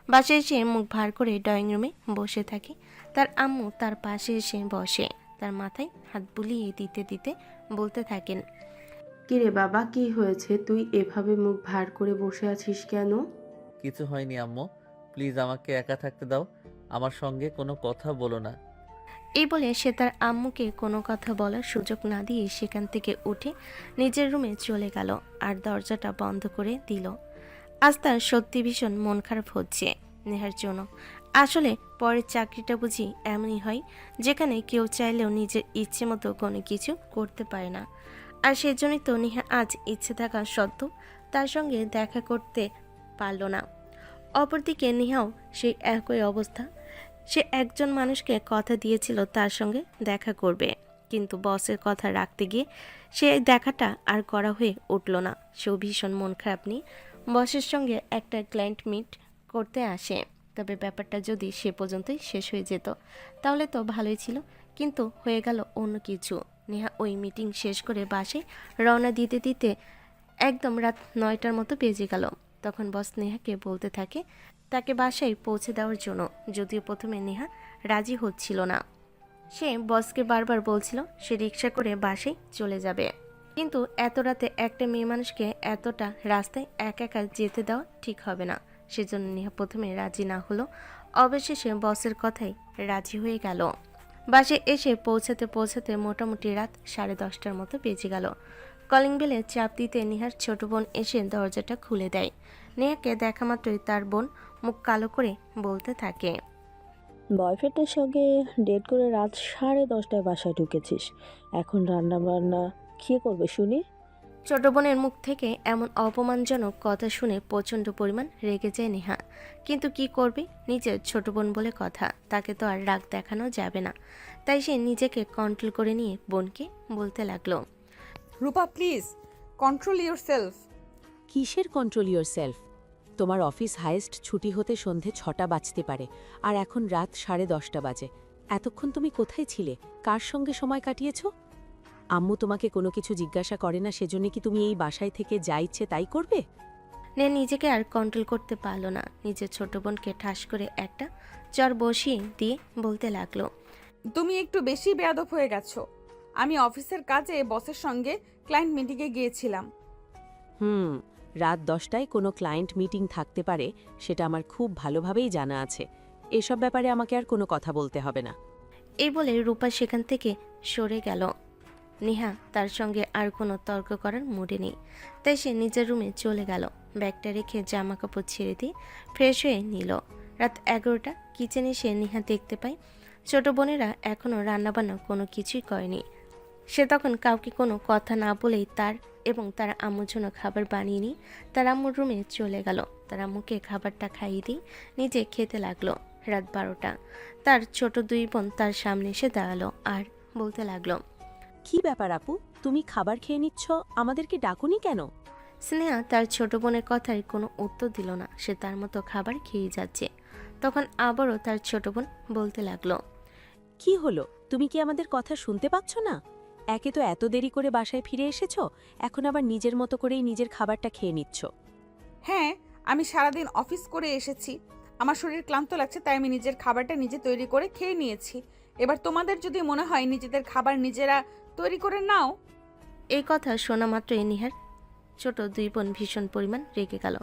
বাসায় এসে মুখ ভার করে ড্রয়িং রুমে বসে থাকে। তার আম্মু তার পাশে এসে বসে, তার মাথায় হাত বুলিয়ে দিতে দিতে বলতে থাকেন, কিরে বাবা, কি হয়েছে? তুই এভাবে মুখ ভার করে বসে আছিস কেন? কিছু হয়নি আম্মু, প্লিজ আমাকে একা থাকতে দাও, আমার সঙ্গে কোনো কথা বলো না। এই বলে সে তার আম্মুকে কোনো কথা বলার সুযোগ না দিয়ে সেখান থেকে উঠে নিজের রুমে চলে গেল আর দরজাটা বন্ধ করে দিল। আজ তার সত্যি ভীষণ মন খারাপ হচ্ছে নেহার জন্য। আসলে পরের চাকরিটা বুঝি এমনই হয়, যেখানে কেউ চাইলেও নিজের ইচ্ছে মতো কোনো কিছু করতে পারে না। আর সেজন্যই তো নেহা আজ ইচ্ছে থাকা সত্ত্বেও তার সঙ্গে দেখা করতে পারল না। অপরদিকে নেহাও সেই একই অবস্থা। সে একজন মানুষকে কথা দিয়েছিল তার সঙ্গে দেখা করবে, কিন্তু বসের কথা রাখতে গিয়ে সে দেখাটা আর করা হয়ে উঠল না। সেও ভীষণ মন খারাপ নিয়ে বসের সঙ্গে একটা ক্লায়েন্ট মিট করতে আসে। তবে ব্যাপারটা যদি সে পর্যন্তই শেষ হয়ে যেত তাহলে তো ভালোই ছিল, কিন্তু হয়ে গেল অন্য কিছু। নেহা ওই মিটিং শেষ করে বাসায় রওনা দিতে দিতে একদম রাত 9টার মতো বেজে গেল। তখন বস নেহাকে বলতে থাকে তাকে বাসায় পৌঁছে দেওয়ার জন্য, যদিও প্রথমে নেহা রাজি হচ্ছিল না। সে বসকে বারবার বলছিল সে রিক্সা করে বাসায় চলে যাবে, কিন্তু এত রাতে একটা মেয়ে মানুষকে এতটা রাস্তায় একা একা যেতে দেওয়া ঠিক হবে না। সেজন্য নেহা প্রথমে রাজি না হলো, অবশেষে বসের কথাই রাজি হয়ে গেল। বাসে এসে পৌঁছাতে পৌঁছাতে মোটামুটি রাত 10:30টার মতো বেজে গেল। কলিং বেলে চাপ দিতে নেহার ছোট বোন এসে দরজাটা খুলে দেয়। নেহাকে দেখা মাত্রই তার বোন মুখ কালো করে বলতে থাকে, বয়ফ্রেন্ডের সঙ্গে ডেট করে রাত 10:30টায় বাসায় ঢুকেছিস, এখন রান্না বান্না কে করবে শুনি? ছোট বোনের মুখ থেকে এমন অপমানজনক কথা শুনে প্রচণ্ড পরিমাণ রেগে যায় নেহা। কিন্তু কি করবে, নিজের ছোট বোন বলে কথা, তাকে তো আর রাগ দেখানো যাবে না। তাই সে নিজেকে কন্ট্রোল করে নিয়ে বোনকে বলতে লাগলো, রূপা প্লিজ কন্ট্রোল ইউর সেলফ। কিসের কন্ট্রোল ইয়োর সেলফ? তোমার অফিস হাইয়েস্ট ছুটি হতে সন্ধে 6টা বাজতে পারে, আর এখন রাত 10:30 বাজে। এতক্ষণ তুমি কোথায় ছিলে? কার সঙ্গে সময় কাটিয়েছো? আম্মু তোমাকে কোনো কিছু জিজ্ঞাসা করে না, সেজন্য কি তুমি এই বাসায় থেকে যা ইচ্ছে তাই করবে? নেহা নিজেকে আর কন্ট্রোল করতে পারল না, নিজের ছোট বোনকে ঠাস করে একটা চর বসিয়ে দিয়ে বলতে লাগলো, তুমি একটু বেশি বেয়াদব হয়ে গেছো। আমি অফিসের কাজে বসের সঙ্গে ক্লায়েন্ট মিটিংয়ে গিয়েছিলাম। রাত 10টায় কোনো ক্লায়েন্ট মিটিং থাকতে পারে, সেটা আমার খুব ভালোভাবেই জানা আছে। এসব ব্যাপারে আমাকে আর কোনো কথা বলতে হবে না। এই বলে রূপা সেখান থেকে সরে গেল। নেহা তার সঙ্গে আর কোনো তর্ক করার মুডে নেই, তাই সে নিজের রুমে চলে গেল। ব্যাগটা রেখে জামা কাপড় ছেড়ে দিয়ে ফ্রেশ হয়ে নিল। রাত 11টা কিচেনে এসে নেহা দেখতে পায় ছোট বোনেরা এখনও রান্নাবান্না কোনো কিছুই করেনি। সে তখন কাউকে কোনো কথা না বলেই তার এবং তার আম্মুর জন্য খাবার বানিয়ে নিয়ে তার আম্মুর রুমে চলে গেল। তার আম্মুকে খাবারটা খাইয়ে দিয়ে নিজে খেতে লাগলো। রাত 12টা তার ছোট দুই বোন তার সামনে এসে দাঁড়ালো আর বলতে লাগলো, কি ব্যাপার আপু, তুমি খাবার খেয়ে নিচ্ছ, আমাদেরকে ডাকুনি কেন? স্নেহা তার ছোট বোনের কথায় কোনো উত্তর দিল না, সে তার মতো খাবার খেয়ে যাচ্ছে। তখন আবারও তার ছোট বোন বলতে লাগলো, কি হলো, তুমি কি আমাদের কথা শুনতে পাচ্ছ না? একে তো এত দেরি করে বাসায় ফিরে এসেছো, এখন আবার নিজের মতো করেই নিজের খাবারটা খেয়ে নিচ্ছ। হ্যাঁ, আমি সারাদিন অফিস করে এসেছি, আমার শরীর ক্লান্ত লাগছে, তাই আমি নিজের খাবারটা নিজে তৈরি করে খেয়ে নিয়েছি। এবার তোমাদের যদি মনে হয় নিজেদের খাবার নিজেরা তৈরি করে নাও। এই কথা শোনা মাত্রই নেহার ছোট দুই বোন ভীষণ পরিমাণ রেগে গেল।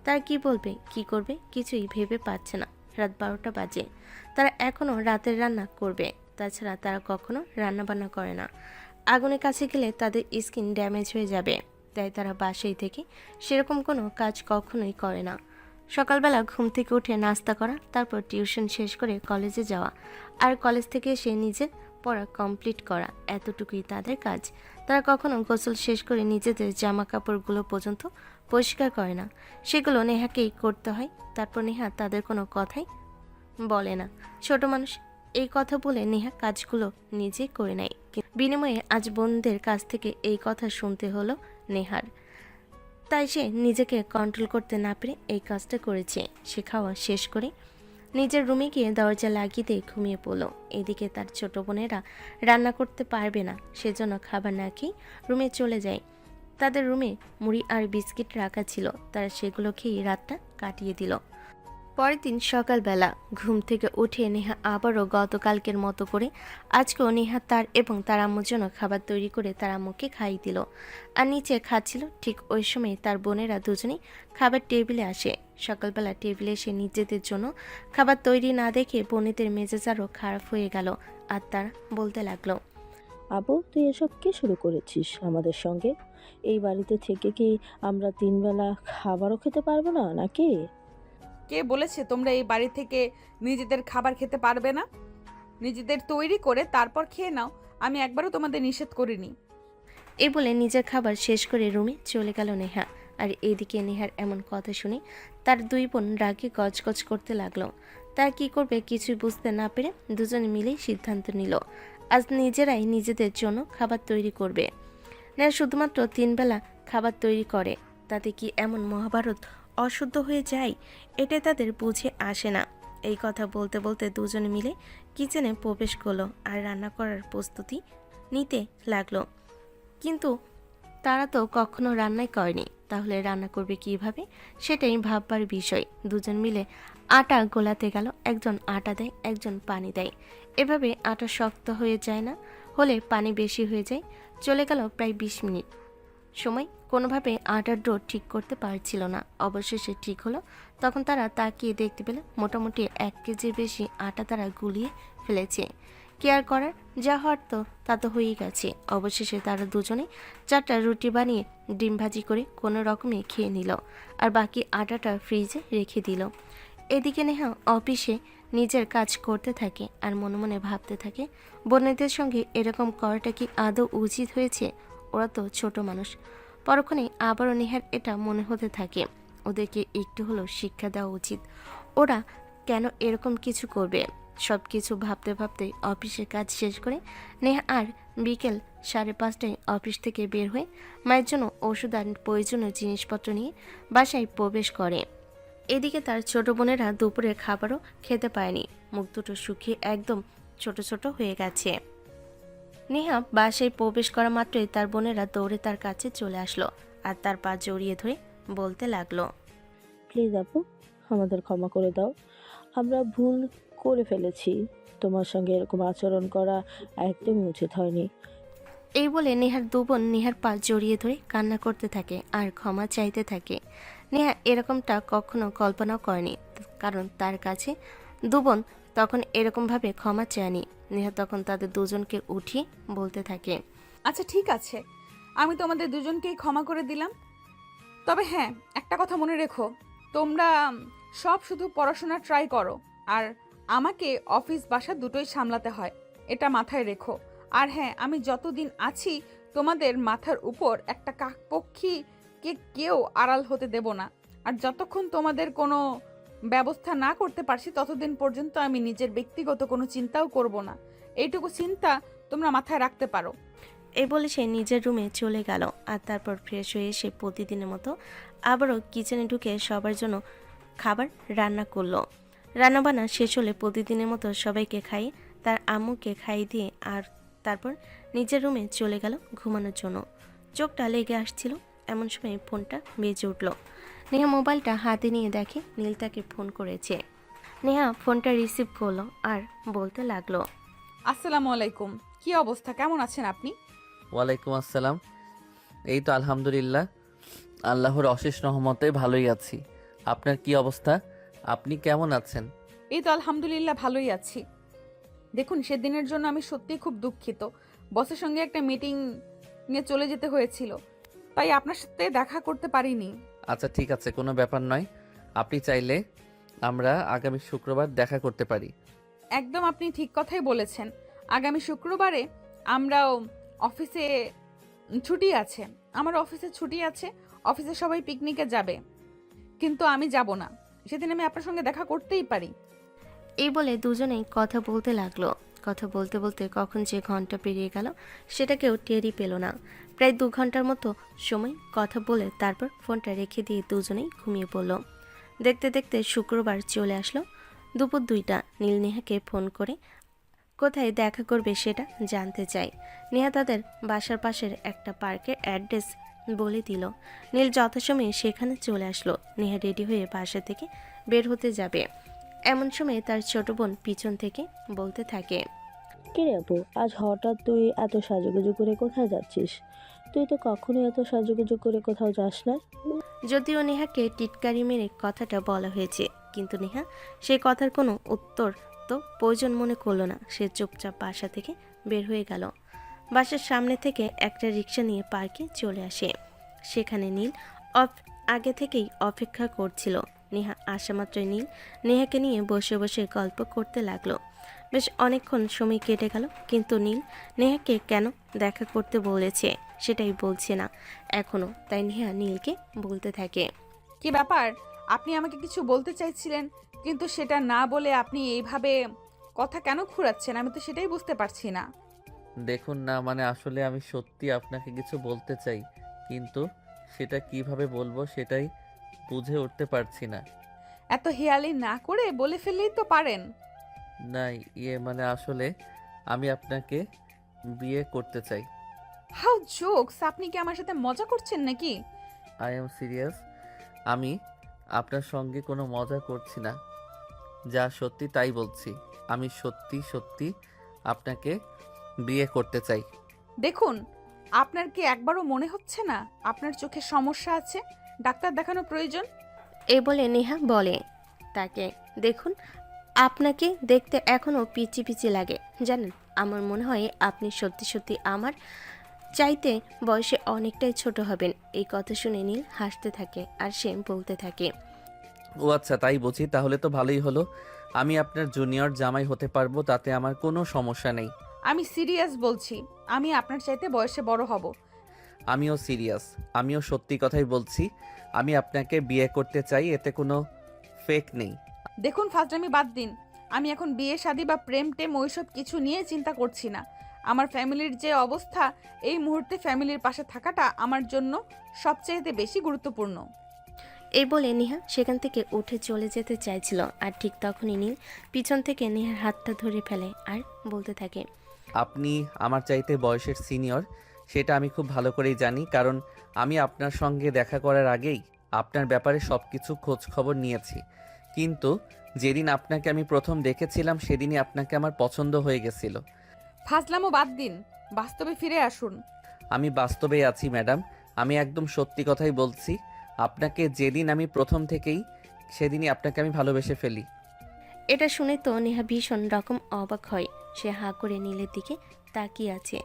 তারা কি বলবে কি করবে কিছুই ভেবে পাচ্ছে না। রাত 12টা বাজে, তারা এখনও রাতের রান্না করবে। তাছাড়া তারা কখনো রান্না বান্না করে না। আগুনের কাছে গেলে তাদের স্কিন ড্যামেজ হয়ে যাবে, তাই তারা বাসায় থেকে সেরকম কোনো কাজ কখনোই করে না। সকালবেলা ঘুম থেকে উঠে নাস্তা করা, তারপর টিউশন শেষ করে কলেজে যাওয়া, আর কলেজ থেকে এসে নিজের পড়া কমপ্লিট করা, এতটুকুই তাদের কাজ। তারা কখনো গোসল শেষ করে নিজেদের জামা কাপড়গুলো পর্যন্ত পরিষ্কার করে না, সেগুলো নেহাকেই করতে হয়। তারপর নেহা তাদের কোনো কথাই বলে না। ছোট মানুষ এই কথা বলে নেহা কাজগুলো নিজে করে নেয়। বিনিময়ে আজ বোনদের কাছ থেকে এই কথা শুনতে হলো নেহার, তাই সে নিজেকে কন্ট্রোল করতে না পেরে এই কাজটা করেছে। সে খাওয়া শেষ করে নিজের রুমে গিয়ে দরজা লাগিয়ে দিয়ে ঘুমিয়ে পড়ল। এদিকে তার ছোট বোনেরা রান্না করতে পারবে না, সেজন্য খাবার না খেয়ে রুমে চলে যায়। তাদের রুমে মুড়ি আর বিস্কিট রাখা ছিল, তারা সেগুলো খেয়ে রাতটা কাটিয়ে দিল। পরের দিন সকালবেলা ঘুম থেকে উঠে নেহা আবারও গতকালকের মতো করে আজকেও নেহা তার এবং তার আম্মুর জন্য খাবার তৈরি করে তার আম্মুকে খাইয়ে দিল। আর নিচে খাচ্ছিল, ঠিক ওই সময় তার বোনেরা দুজনেই খাবার টেবিলে আসে। সকালবেলা টেবিলে এসে নিজেদের জন্য খাবার তৈরি না দেখে বোনেদের মেজাজ আরও খারাপ হয়ে গেল। আর তারা বলতে লাগলো, আপু তুই এসব কি শুরু করেছিস আমাদের সঙ্গে? এই বাড়িতে থেকে কি আমরা 3 বেলা খাবারও খেতে পারবো না নাকি? কে বলেছে তোমরা এই বাড়ি থেকে নিজেদের খাবার খেতে পারবে না? নিজেদের তৈরি করে তারপর খেয়ে নাও, আমি একবারও তোমাদের নিষেধ করিনি। এই বলে নিজের খাবার শেষ করে রুমে চলে গেল নেহা। আর এদিকে নেহার এমন কথা শুনে তার দুই বোন রাগে গজগজ করতে লাগলো। তার কি করবে কিছুই বুঝতে না পেরে দুজনে মিলেই সিদ্ধান্ত নিল আজ নিজেরাই নিজেদের জন্য খাবার তৈরি করবে। নেহা শুধুমাত্র 3 বেলা খাবার তৈরি করে, তাতে কি এমন মহাভারত অশুদ্ধ হয়ে যায়? এটা তাদের বুঝে আসে না। এই কথা বলতে বলতে দুজনে মিলে কিচেনে প্রবেশ করলো আর রান্না করার প্রস্তুতি নিতে লাগলো। কিন্তু তারা তো কখনো রান্নাই করেনি, তাহলে রান্না করবে কিভাবে সেটাই ভাববার বিষয়। দুজন মিলে আটা গোলাতে গেল, একজন আটা দেয়, একজন পানি দেয়। এভাবে আটা শক্ত হয়ে যায় না, হলে পানি বেশি হয়ে যায়। চলে গেল প্রায় 20 মিনিট সময়, কোনোভাবে আটার ডো ঠিক করতে পারছিল না। অবশেষে ঠিক হলো। তখন তারা তাকিয়ে দেখতে পেল মোটামুটি 1 কেজির বেশি আটা তারা গুলিয়ে ফেলেছে। কেয়ার করার যা হওয়ার তো তা তো হয়েই গেছে। অবশেষে তারা দুজনে 4টা রুটি বানিয়ে ডিম ভাজি করে কোনো রকমে খেয়ে নিল, আর বাকি আটাটা ফ্রিজে রেখে দিল। এদিকে নেহা অফিসে নিজের কাজ করতে থাকে আর মনে মনে ভাবতে থাকে, বোনেদের সঙ্গে এরকম করাটা কি আদৌ উচিত হয়েছে? ওরা তো ছোট মানুষ। পরক্ষণে আবারও নেহার এটা মনে হতে থাকে, ওদেরকে একটু হলেও শিক্ষা দেওয়া উচিত। ওরা কেন এরকম কিছু করবে? সব কিছু ভাবতে ভাবতে অফিসের কাজ শেষ করে নেহা আর বিকেল 5:30টায় অফিস থেকে বের হয়ে মায়ের জন্য ওষুধ আর প্রয়োজনীয় জিনিসপত্র নিয়ে বাসায় প্রবেশ করে। এদিকে তার ছোট বোনেরা দুপুরের খাবারও খেতে পায়নি, মুখ দুটো শুকিয়ে একদম ছোট ছোট হয়ে গেছে। নেহা বাসায় প্রবেশ করা মাত্রই তার বোনেরা দৌড়ে তার কাছে চলে আসলো আর তার পা জড়িয়ে ধরে বলতে লাগলো, প্লিজ আপু, আমাদের ক্ষমা করে দাও, আমরা ভুল করে ফেলেছি। তোমার সঙ্গে এরকম আচরণ করা একদমই উচিত হয়নি। এই বলে নেহার দু বোন নেহার পা জড়িয়ে ধরে কান্না করতে থাকে আর ক্ষমা চাইতে থাকে। নেহা এরকমটা কখনো কল্পনাও করেনি, কারণ তার কাছে দু বোন তখন এরকমভাবে ক্ষমা চায়নি। নেহা তখন তাদের দুজনকে উঠিয়ে বলতে থাকে, আচ্ছা ঠিক আছে, আমি তোমাদের দুজনকেই ক্ষমা করে দিলাম। তবে হ্যাঁ, একটা কথা মনে রেখো, তোমরা সব শুধু পড়াশোনা ট্রাই করো, আর আমাকে অফিস বাসা দুটোই সামলাতে হয়, এটা মাথায় রেখো। আর হ্যাঁ, আমি যতদিন আছি তোমাদের মাথার উপর একটা কাকপক্ষীকে কেউ আড়াল হতে দেব না। আর যতক্ষণ তোমাদের কোনো ব্যবস্থা না করতে পারছি ততদিন পর্যন্ত আমি নিজের ব্যক্তিগত কোনো চিন্তাও করব না। এইটুকু চিন্তা তোমরা মাথায় রাখতে পারো। এই বলে সে নিজের রুমে চলে গেল। আর তারপর ফ্রেশ হয়ে এসে প্রতিদিনের মতো আবারও কিচেনে ঢুকে সবার জন্য খাবার রান্না করলো। রান্নাবান্না শেষ হলে প্রতিদিনের মতো সবাইকে খাইয়ে তার আম্মুকে খাইয়ে দিয়ে আর তারপর নিজের রুমে চলে গেল ঘুমানোর জন্য। চোখটা লেগে আসছিল, এমন সময় ফোনটা বেজে উঠল। নেহা মোবাইলটা হাতে নিয়ে দেখে নীল তাকে ফোন করেছে। নেহা ফোনটা রিসিভ করলো আর বলতে লাগলো, আসসালামু আলাইকুম, কি অবস্থা, কেমন আছেন আপনি? ওয়ালাইকুম আসসালাম। এই তো আলহামদুলিল্লাহ, আল্লাহর অশেষ রহমতে ভালোই আছি। আপনার কি অবস্থা? আপনি কেমন আছেন? এই তো আলহামদুলিল্লাহ ভালোই আছি। দেখুন, সেদিনের জন্য আমি সত্যিই খুব দুঃখিত। বসের সঙ্গে একটা মিটিং নিয়ে চলে যেতে হয়েছিল, তাই আপনার সাথে দেখা করতে পারিনি। আচ্ছা ঠিক আছে, কোনো ব্যাপার নয়। আপনি চাইলে আমরা আগামী শুক্রবার দেখা করতে পারি। একদম আপনি ঠিক কথাই বলেছেন। আগামী শুক্রবারে আমরাও অফিসে ছুটি আছে, আমার অফিসে ছুটি আছে, অফিসে সবাই পিকনিকে যাবে, কিন্তু আমি যাব না। সেদিন আমি আপনার সঙ্গে দেখা করতেই পারি। এই বলে দুজনেই কথা বলতে লাগলো। কথা বলতে বলতে কখন যে ঘন্টা পেরিয়ে গেল সেটা কেউ টেরই পেল না। প্রায় 2 ঘন্টার মতো সময় কথা বলে তারপর ফোনটা রেখে দিয়ে দুজনেই ঘুমিয়ে পড়ল। দেখতে দেখতে শুক্রবার চলে আসলো। দুপুর 2টা। নীল নেহাকে ফোন করে কোথায় দেখা করবে সেটা জানতে চায়। নেহা তাদের বাসার পাশের একটা পার্কের অ্যাড্রেস বলে দিল। নীল যথাসময়ে সেখানে চলে আসলো। নেহা রেডি হয়ে বাসা থেকে বের হতে যাবে, এমন সময় তার ছোট বোন পিছন থেকে বলতে থাকে, কিরে আপু, আজ হঠাৎ তুই এত সাজুগুজু করে কোথায় যাচ্ছিস? তুই তো কখনোই এত সাজুগুজু করে কোথাও যাস না। যদিও নেহাকে টিটকারি মেরে কথাটা বলা হয়েছে, কিন্তু নেহা সেই কথার কোনো উত্তর তো প্রয়োজন মনে করলো না। সে চুপচাপ বাসা থেকে বের হয়ে গেল। বাসার সামনে থেকে একটা রিক্সা নিয়ে পার্কে চলে আসে। সেখানে নীল আগে থেকেই অপেক্ষা করছিল। নেহা আসা মাত্রই নীল নেহাকে নিয়ে বসে বসে গল্প করতে লাগলো। বেশ অনেকক্ষণ সময় কেটে গেল, কিন্তু নীল নেহাকে কেন দেখা করতে বলেছে সেটাই বলছে না এখনো। তাই নেহা নীলকে বলতে থাকে, কি ব্যাপার, আপনি আমাকে কিছু বলতে চাইছিলেন, কিন্তু সেটা না বলে আপনি এইভাবে কথা কেন ঘুরাচ্ছেন? আমি তো সেটাই বুঝতে পারছি না। দেখুন না, মানে আসলে আমি সত্যি আপনাকে কিছু বলতে চাই, কিন্তু সেটা কিভাবে বলবো সেটাই বুঝে উঠতে পারছি না। এত হেয়ালি না করে বলে ফেললেই তো পারেন। না, মানে আসলে আমি আপনাকে বিয়ে করতে চাই। How jokes! আপনি কি আমার সাথে মজা করছেন নাকি? I am serious. আমি আপনার সঙ্গে কোনো মজা করছি না, যা সত্যি তাই বলছি। আমি সত্যি সত্যি আপনাকে বিয়ে করতে চাই। দেখুন, আপনার কি একবারও মনে হচ্ছে না আপনার চোখে সমস্যা আছে, ডাক্তার দেখানো প্রয়োজন? এ বলে নেহা বলে তাকে, দেখুন, আপনাকে দেখতে এখনও পিচি পিচি লাগে। জানেন, আমার মনে হয় আপনি সত্যি সত্যি আমার চাইতে বয়সে অনেকটাই ছোট হবেন। এই কথা শুনে নীল হাসতে থাকে আর সে বলতে থাকে, ও আচ্ছা, তাই বুঝি। তাহলে তো ভালোই হলো। আমি আপনার জুনিয়র জামাই হতে পারবো, তাতে আমার কোনো সমস্যা নেই। আমি সিরিয়াস বলছি, আমি আপনার চাইতে বয়সে বড় হব। আমিও সিরিয়াস, আমিও সত্যি কথাই বলছি। আমি আপনাকে বিয়ে করতে চাই, এতে কোনো ফেক নেই। দেখুন, ফাজলামি বাদ দিন। আমি এখন বিয়ে শাদী বা প্রেম টেম ওইসব কিছু নিয়ে চিন্তা করছি না। আমার ফ্যামিলির যে অবস্থা, এই মুহূর্তে ফ্যামিলির পাশে থাকাটা আমার জন্য সবচাইতে বেশি গুরুত্বপূর্ণ। এই বলে নেহা সেখান থেকে উঠে চলে যেতে চাইছিল, আর ঠিক তখনই নীল পিছন থেকে নেহার হাতটা ধরে ফেলে আর বলতে থাকে, আপনি আমার চাইতে বয়সের সিনিয়র, সেটা আমি খুব ভালো করেই জানি, কারণ আমি আপনার সঙ্গে দেখা করার আগেই আপনার ব্যাপারে সব কিছু খোঁজ খবর নিয়েছি। কিন্তু যেদিন আপনাকে আমি প্রথম দেখেছিলাম সেদিনই আপনাকে আমার পছন্দ হয়ে গেছিল। ফাজলামো বাদ দিন, বাস্তবে ফিরে আসুন। আমি বাস্তবেই আছি ম্যাডাম, আমি একদম সত্যি কথাই বলছি। আপনাকে যেদিন আমি প্রথম থেকেই সেদিনই আপনাকে আমি ভালোবেসে ফেলি। এটা শুনে তো নেহা ভীষণ রকম অবাক হয়। সে হাঁ করে নীলের দিকে তাকিয়ে আছে।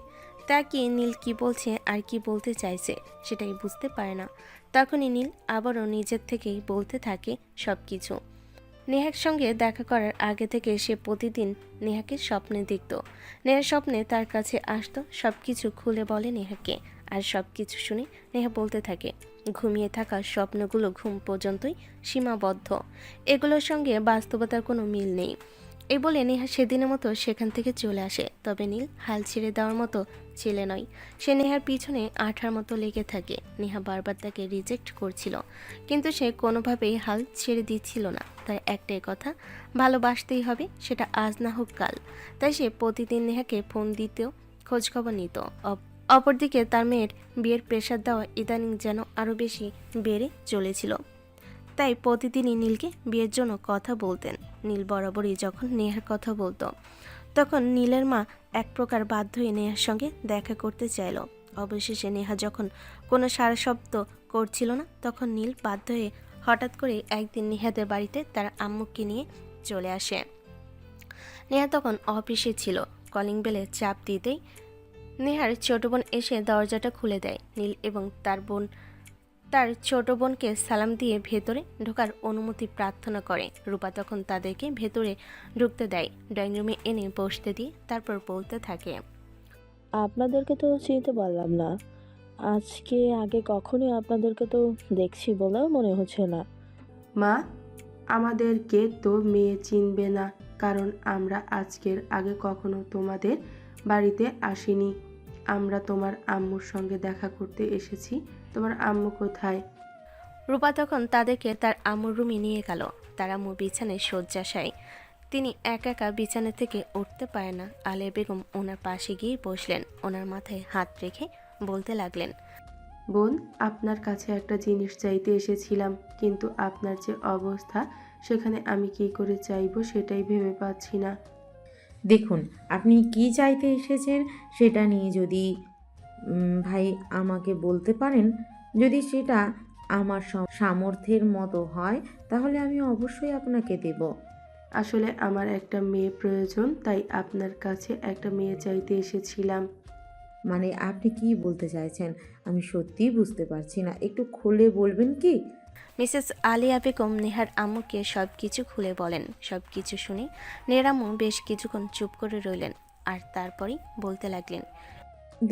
তাকিয়ে নীল কি বলছে আর কি বলতে চাইছে সেটাই বুঝতে পারে না। তখনই নীল আবারও নিজের থেকেই বলতে থাকে সব কিছু। নেহার সঙ্গে দেখা করার আগে থেকে সে প্রতিদিন নেহাকে স্বপ্নে দেখত। নেহার স্বপ্নে তার কাছে আসতো, সব কিছু খুলে বলে নেহাকে। আর সব কিছু শুনে নেহা বলতে থাকে, ঘুমিয়ে থাকা স্বপ্নগুলো ঘুম পর্যন্তই সীমাবদ্ধ, এগুলোর সঙ্গে বাস্তবতার কোনো মিল নেই। এই বলে নেহা সেদিনের মতো সেখান থেকে চলে আসে। তবে নীল হাল ছেড়ে দেওয়ার মতো ছেলে নয়। সে নেহার পিছনে আঠার মতো লেগে থাকে। নেহা বারবার তাকে রিজেক্ট করছিল, কিন্তু সে কোনোভাবেই হাল ছেড়ে দিচ্ছিল না। তাই একটাই কথা, ভালোবাসতেই হবে, সেটা আজ না হোক কাল। তাই সে প্রতিদিন নেহাকে ফোন দিতেও খোঁজখবর নিত। অপরদিকে তার মেয়ের বিয়ের প্রেশার দেওয়া ইদানিং যেন আরও বেশি বেড়ে চলেছিল। তাই প্রতিদিনই নীলকে বিয়ের জন্য কথা বলতেন। নীল বরাবরই যখন নেহার কথা বলতো, তখন নীলের মা এক প্রকার বাধ্য হয়ে নেহার সঙ্গে দেখা করতে চাইল। অবশেষে নেহা যখন কোনো সারা শব্দ করছিল না, তখন নীল বাধ্য হয়ে হঠাৎ করে একদিন নেহাদের বাড়িতে তার আম্মুকে নিয়ে চলে আসে। নেহা তখন অফিসে ছিল। কলিং বেলে চাপ দিতেই নেহার ছোট বোন এসে দরজাটা খুলে দেয়। নীল এবং তার ছোট বোনকে সালাম দিয়ে ভেতরে ঢোকার অনুমতি প্রার্থনা করে। রূপা তখন তাদেরকে ভেতরে ঢুকতে দেয়, ড্রয়িং রুমে এনে বসতে দিয়ে তারপর বলতে থাকে। আপনাদেরকে তো চিনতে পারলাম না। আজকে আগে কখনোই আপনাদেরকে তো দেখছি বলেও মনে হচ্ছে না। মা, আমাদেরকে তো মেয়ে চিনবে না, কারণ আমরা আজকের আগে কখনো তোমাদের বাড়িতে আসিনি। আমরা তোমার আম্মুর সঙ্গে দেখা করতে এসেছি। তোমার আম্মু কোথায়? রূপা তখন তাদেরকে তার আম্মুর রুমে নিয়ে গেল। তার আম্মু বিছানায় শয্যাশায়ী। তিনি একা একা বিছানা থেকে উঠতে পারে না। আলিয়া বেগম ওনার পাশে গিয়ে বসলেন, ওনার মাথায় হাত রেখে বলতে লাগলেন। বোন, আপনার কাছে একটা জিনিস চাইতে এসেছিলাম, কিন্তু আপনার যে অবস্থা সেখানে আমি কি করে চাইবো সেটাই ভেবে পাচ্ছি না। দেখুন, আপনি কি চাইতে এসেছেন সেটা নিয়ে যদি ভাই আমাকে বলতে পারেন, যদি সেটা আমার সামর্থ্যের মতো হয় তাহলে আমি অবশ্যই আপনাকে দেব। আসলে আমার একটা মেয়ে প্রয়োজন, তাই আপনার কাছে একটা মেয়ে চাইতে এসেছিলাম। মানে আপনি কি বলতে চাইছেন? আমি সত্যিই বুঝতে পারছি না, একটু খুলে বলবেন কি? মিসেস আলিয়া বেগম নেহার আম্মুকে সব কিছু খুলে বলেন। সব কিছু শুনে নেহার আম্মু বেশ কিছুক্ষণ চুপ করে রইলেন, আর তারপরেই বলতে লাগলেন।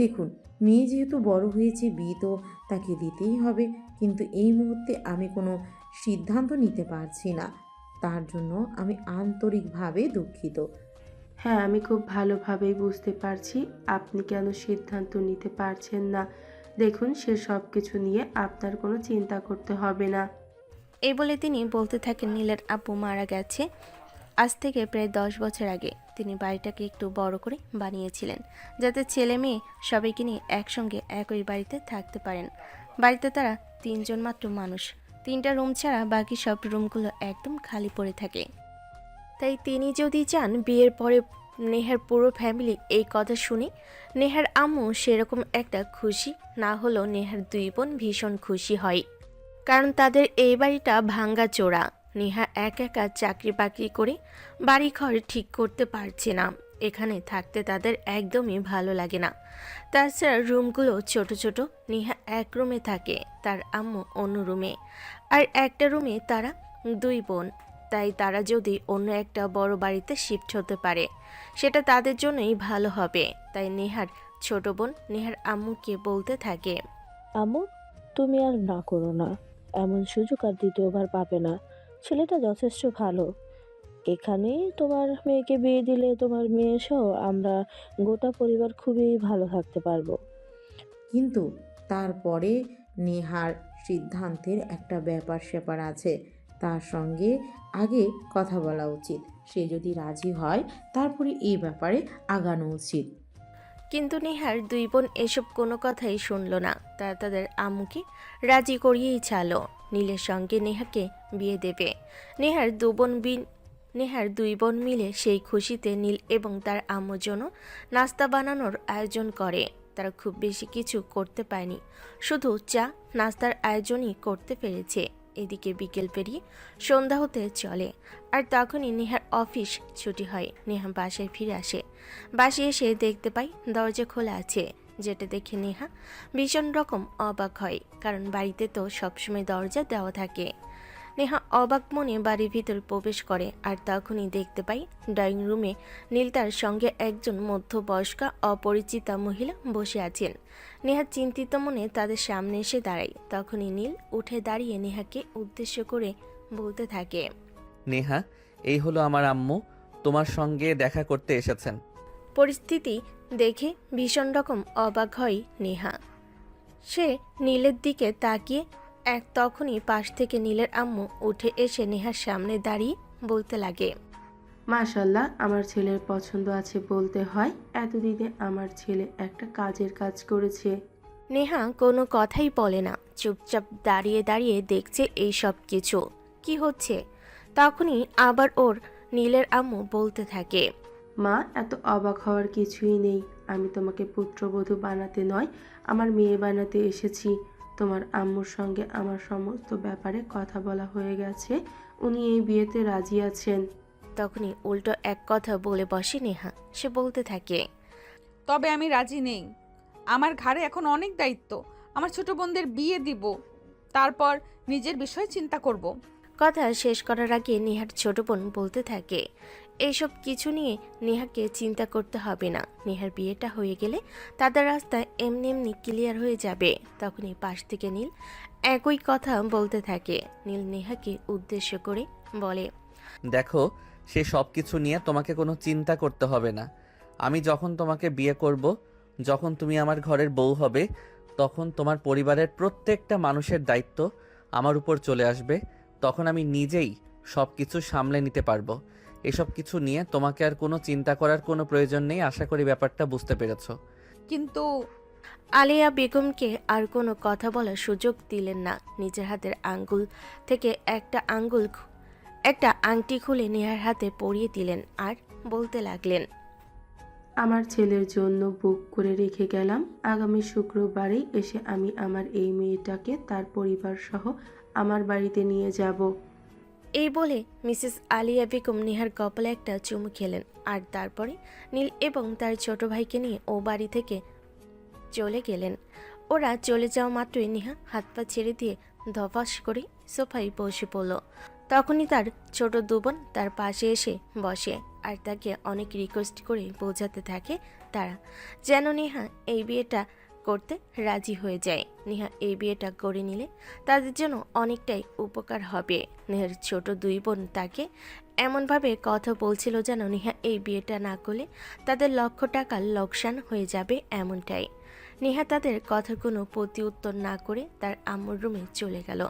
দেখুন, মেয়ে যেহেতু বড় হয়েছে, বিয়ে তো তাকে দিতেই হবে, কিন্তু এই মুহূর্তে আমি কোনো সিদ্ধান্ত নিতে পারছি না। তার জন্য আমি আন্তরিকভাবে দুঃখিত। হ্যাঁ, আমি খুব ভালোভাবেই বুঝতে পারছি আপনি কেন সিদ্ধান্ত নিতে পারছেন না। দেখুন, সে সব কিছু নিয়ে আপনার কোনো চিন্তা করতে হবে না। এই বলে তিনি বলতে থাকেন, নীলের আব্বু মারা গেছে আজ থেকে প্রায় 10 বছর আগে। তিনি বাড়িটাকে একটু বড় করে বানিয়েছিলেন, যাতে ছেলে মেয়ে সবাইকে নিয়ে একসঙ্গে একই বাড়িতে থাকতে পারেন। বাড়িতে তারা 3 জন মাত্র মানুষ। 3টা রুম ছাড়া বাকি সব রুমগুলো একদম খালি পড়ে থাকে। তাই তিনি যদি চান বিয়ের পরে নেহার পুরো ফ্যামিলি এই কথা শুনে নেহার আম্মু সেরকম একটা খুশি না হলেও নেহার 2 বোন ভীষণ খুশি হয়, কারণ তাদের এই বাড়িটা ভাঙ্গা চোরা। নেহা একা একা চাকরি বাকরি করে বাড়ি ঘর ঠিক করতে পারছে না। এখানে থাকতে তাদের একদমই ভালো লাগে না। তাছাড়া রুমগুলো ছোট ছোট। নেহা এক রুমে থাকে, তার আম্মু অন্য রুমে, আর একটা রুমে তারা 2 বোন। তাই তারা যদি অন্য একটা বড় বাড়িতে শিফট হতে পারে সেটা তাদের জন্যই ভালো হবে। তাই নেহার ছোট বোন নেহার আম্মুকে বলতে থাকে। আম্মু, তুমি আর না করো না, এমন সুযোগ আর দ্বিতীয়বার পাবে না। ছেলেটা যথেষ্ট ভালো। এখানেই তোমার মেয়েকে বিয়ে দিলে তোমার মেয়ে সহ আমরা গোটা পরিবার খুবই ভালো থাকতে পারবো। কিন্তু তারপরে নেহার সিদ্ধান্তের একটা ব্যাপার স্যাপার আছে, তার সঙ্গে আগে কথা বলা উচিত। সে যদি রাজি হয় তারপরে এই ব্যাপারে আগানো উচিত। কিন্তু নেহার 2 বোন এসব কোনো কথাই শুনল না। তারা তাদের আম্মুকে রাজি করিয়েই ছাড়লো নীলের সঙ্গে নেহাকে বিয়ে দেবে। নেহার 2 বোন মিলে সেই খুশিতে নীল এবং তার আম্মুর জন্য নাস্তা বানানোর আয়োজন করে। তারা খুব বেশি কিছু করতে পারেনি, শুধু চা নাস্তার আয়োজনই করতে পেরেছে। এদিকে বিকেল পেরিয়ে সন্ধ্যা হতে চলে, আর তখনই নেহার অফিস ছুটি হয়। নেহা বাসায় ফিরে আসে। বাসায় এসে দেখতে পাই দরজা খোলা আছে, যেটা দেখে নেহা ভীষণ রকম অবাক হয়, কারণ বাড়িতে তো সবসময় দরজা দেওয়া থাকে। নেহা অবাক মনে বাড়ির ভিতর প্রবেশ করে, আর তখনই দেখতে পাই ড্রয়িং রুমে নীল তার সঙ্গে একজন মধ্যবয়স্কা অপরিচিতা মহিলা বসে আছেন। নেহা চিন্তিত মনে তাদের সামনে এসে দাঁড়ায়। তখনই নীল উঠে দাঁড়িয়ে নেহাকে উদ্দেশ্য করে বলতে থাকে। নেহা, এই হলো আমার আম্মু, তোমার সঙ্গে দেখা করতে এসেছেন। পরিস্থিতি দেখে ভীষণ রকম অবাক হয় নেহা। সে নীলের দিকে তাকিয়ে তখনই পাশ থেকে নীলের আম্মু উঠে এসে নেহার সামনে দাঁড়িয়ে বলতে লাগে। মাশাল্লাহ, আমার ছেলের পছন্দ আছে বলতে হয়। এতদিনে আমার ছেলে একটা কাজের কাজ করেছে। নেহা কোনো কথাই বলে না, চুপচাপ দাঁড়িয়ে দাঁড়িয়ে দেখছে এই সব কিছু কি হচ্ছে। তখনই আবার ওর নীলের আম্মু বলতে থাকে। মা, এত অবাক হওয়ার কিছুই নেই। আমি তোমাকে পুত্রবধূ বানাতে নয়, আমার মেয়ে বানাতে এসেছি। তোমার আম্মুর সঙ্গে আমার সমস্ত ব্যাপারে কথা বলা হয়ে গেছে, উনি এই বিয়েতে রাজি আছেন। তখনই উল্টো এক কথা বলে বসে নেহা। সে বলতে থাকে। তবে আমি রাজি নেই। আমার ঘাড়ে এখন অনেক দায়িত্ব। আমার ছোট বোনদের বিয়ে দিব, তারপর নিজের বিষয় চিন্তা করব। কথা শেষ করার আগে নেহার ছোট বোন বলতে থাকে, এইসব কিছু নিয়ে নেহাকে চিন্তা করতে হবে না। নেহার বিয়েটা হয়ে গেলে তাদের রাস্তা এমনি এমনি ক্লিয়ার হয়ে যাবে। তখনই পাশ থেকে নীল একই কথা বলতে থাকে। নীল নেহাকে উদ্দেশ্য করে বলে, দেখো, সে সব কিছু নিয়ে তোমাকে কোনো চিন্তা করতে হবে না। আমি যখন তোমাকে বিয়ে করব, যখন তুমি আমার ঘরের বউ হবে, তখন তোমার পরিবারের প্রত্যেকটা মানুষের দায়িত্ব আমার উপর চলে আসবে। তখন আমি নিজেই সব কিছু সামলে নিতে পারবো। এসব কিছু নিয়ে তোমাকে আর কোনো চিন্তা করার কোনো প্রয়োজন নেই। আশা করি ব্যাপারটা বুঝতে পেরেছো। কিন্তু আলিয়া বেগমকে আর কোনো কথা বলার সুযোগ দিলেন না। নিজের হাতের আঙ্গুল থেকে একটা আংটি খুলে নেহার হাতে পরিয়ে দিলেন আর বলতে লাগলেন, আমার ছেলের জন্য বুক করে রেখে গেলাম। আগামী শুক্রবারেই এসে আমি আমার এই মেয়েটাকে তার পরিবার সহ আমার বাড়িতে নিয়ে যাব। এই বলে মিসেস আলিয়া বেগম নেহার কপালে একটা চুমু খেলেন। আর তারপরে নীল এবং তার ছোট ভাইকে নিয়ে ও বাড়ি থেকে চলে গেলেন। ওরা চলে যাওয়া মাত্রই নেহা হাত পা ছেড়ে দিয়ে ধপাস করে সোফায় বসে পড়ল। তখনই তার ছোট দুবোন তার পাশে এসে বসে আর তাকে অনেক রিকোয়েস্ট করে বোঝাতে থাকে তারা যেন নেহা এই বিয়েটা করতে রাজি হয়ে যায়। নেহা এই বিয়েটা করে নিলে তাদের জন্য অনেকটাই উপকার হবে। নেহার ছোট দুই বোন তাকে এমনভাবে কথা বলছিল যেন নেহা এই বিয়েটা না করলে তাদের লক্ষ টাকার লোকসান হয়ে যাবে এমনটাই। নেহা তাদের কথার কোনো প্রতি উত্তর না করে তার আম্মুর রুমে চলে গেল।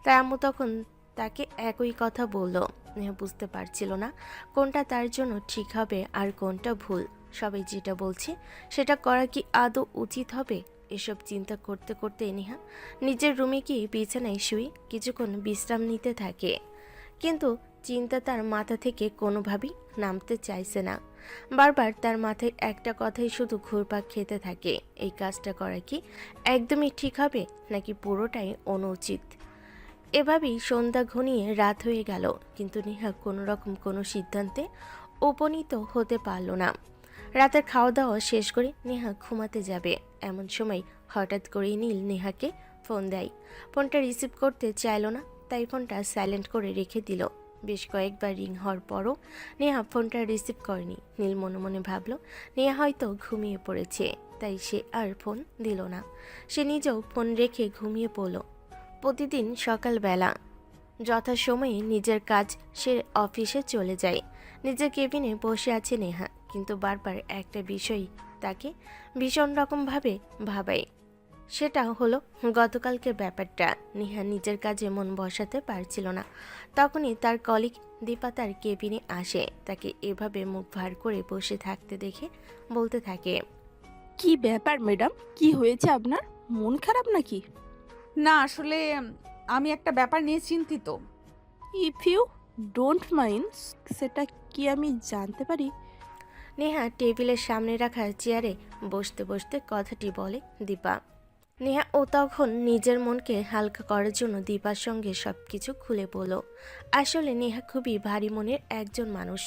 তার আম্মু তখন তাকে একই কথা বলল। নেহা বুঝতে পারছিল না কোনটা তার জন্য ঠিক হবে আর কোনটা ভুল। সবাই যেটা বলছে সেটা করা কি আদৌ উচিত হবে? এসব চিন্তা করতে করতে নেহা নিজের রুমে গিয়ে বিছানায় শুয়ে কিছুক্ষণ বিশ্রাম নিতে থাকে। কিন্তু চিন্তা তার মাথা থেকে কোনোভাবেই নামতে চাইছে না। বারবার তার মাথায় একটা কথাই শুধু ঘুরপাক খেতে থাকে, এই কাজটা করা কি একদমই ঠিক হবে নাকি পুরোটাই অনুচিত? এভাবেই সন্ধ্যা ঘনিয়ে রাত হয়ে গেল, কিন্তু নেহা কোনো রকম কোনো সিদ্ধান্তে উপনীত হতে পারল না। রাতের খাওয়া দাওয়া শেষ করে নেহা ঘুমাতে যাবে এমন সময় হঠাৎ করেই নীল নেহাকে ফোন দেয়। ফোনটা রিসিভ করতে চাইল না, তাই ফোনটা সাইলেন্ট করে রেখে দিল। বেশ কয়েকবার রিং হওয়ার পরও নেহা ফোনটা রিসিভ করেনি। নীল মনে মনে ভাবল নেহা হয়তো ঘুমিয়ে পড়েছে, তাই সে আর ফোন দিল না। সে নিজেও ফোন রেখে ঘুমিয়ে পড়ল। প্রতিদিন সকালবেলা যথাসময়ে নিজের কাজ সে অফিসে চলে যায়। নিজের কেবিনে বসে আছে নেহা, কিন্তু বারবার একটা বিষয় তাকে ভীষণ রকমভাবে ভাবায়। সেটা হলো গতকালকের ব্যাপারটা। নেহা নিজের কাজে মন বসাতে পারছিল না। তখনই তার কলিগ দীপা তার কেবিনে আসে। তাকে এভাবে মুখ ভার করে বসে থাকতে দেখে বলতে থাকে, কি ব্যাপার ম্যাডাম, কি হয়েছে আপনার? মন খারাপ নাকি? না, আসলে আমি একটা ব্যাপার নিয়ে চিন্তিত। ইফ ইউ ডোন্ট মাইন্ড, সেটা কি আমি জানতে পারি? নেহা টেবিলের সামনে রাখা চেয়ারে বসতে বসতে কথাটি বলে দীপা। নেহা ও তখন নিজের মনকে হালকা করার জন্য দীপার সঙ্গে সবকিছু খুলে বলল। আসলে নেহা খুবই ভারী মনের একজন মানুষ।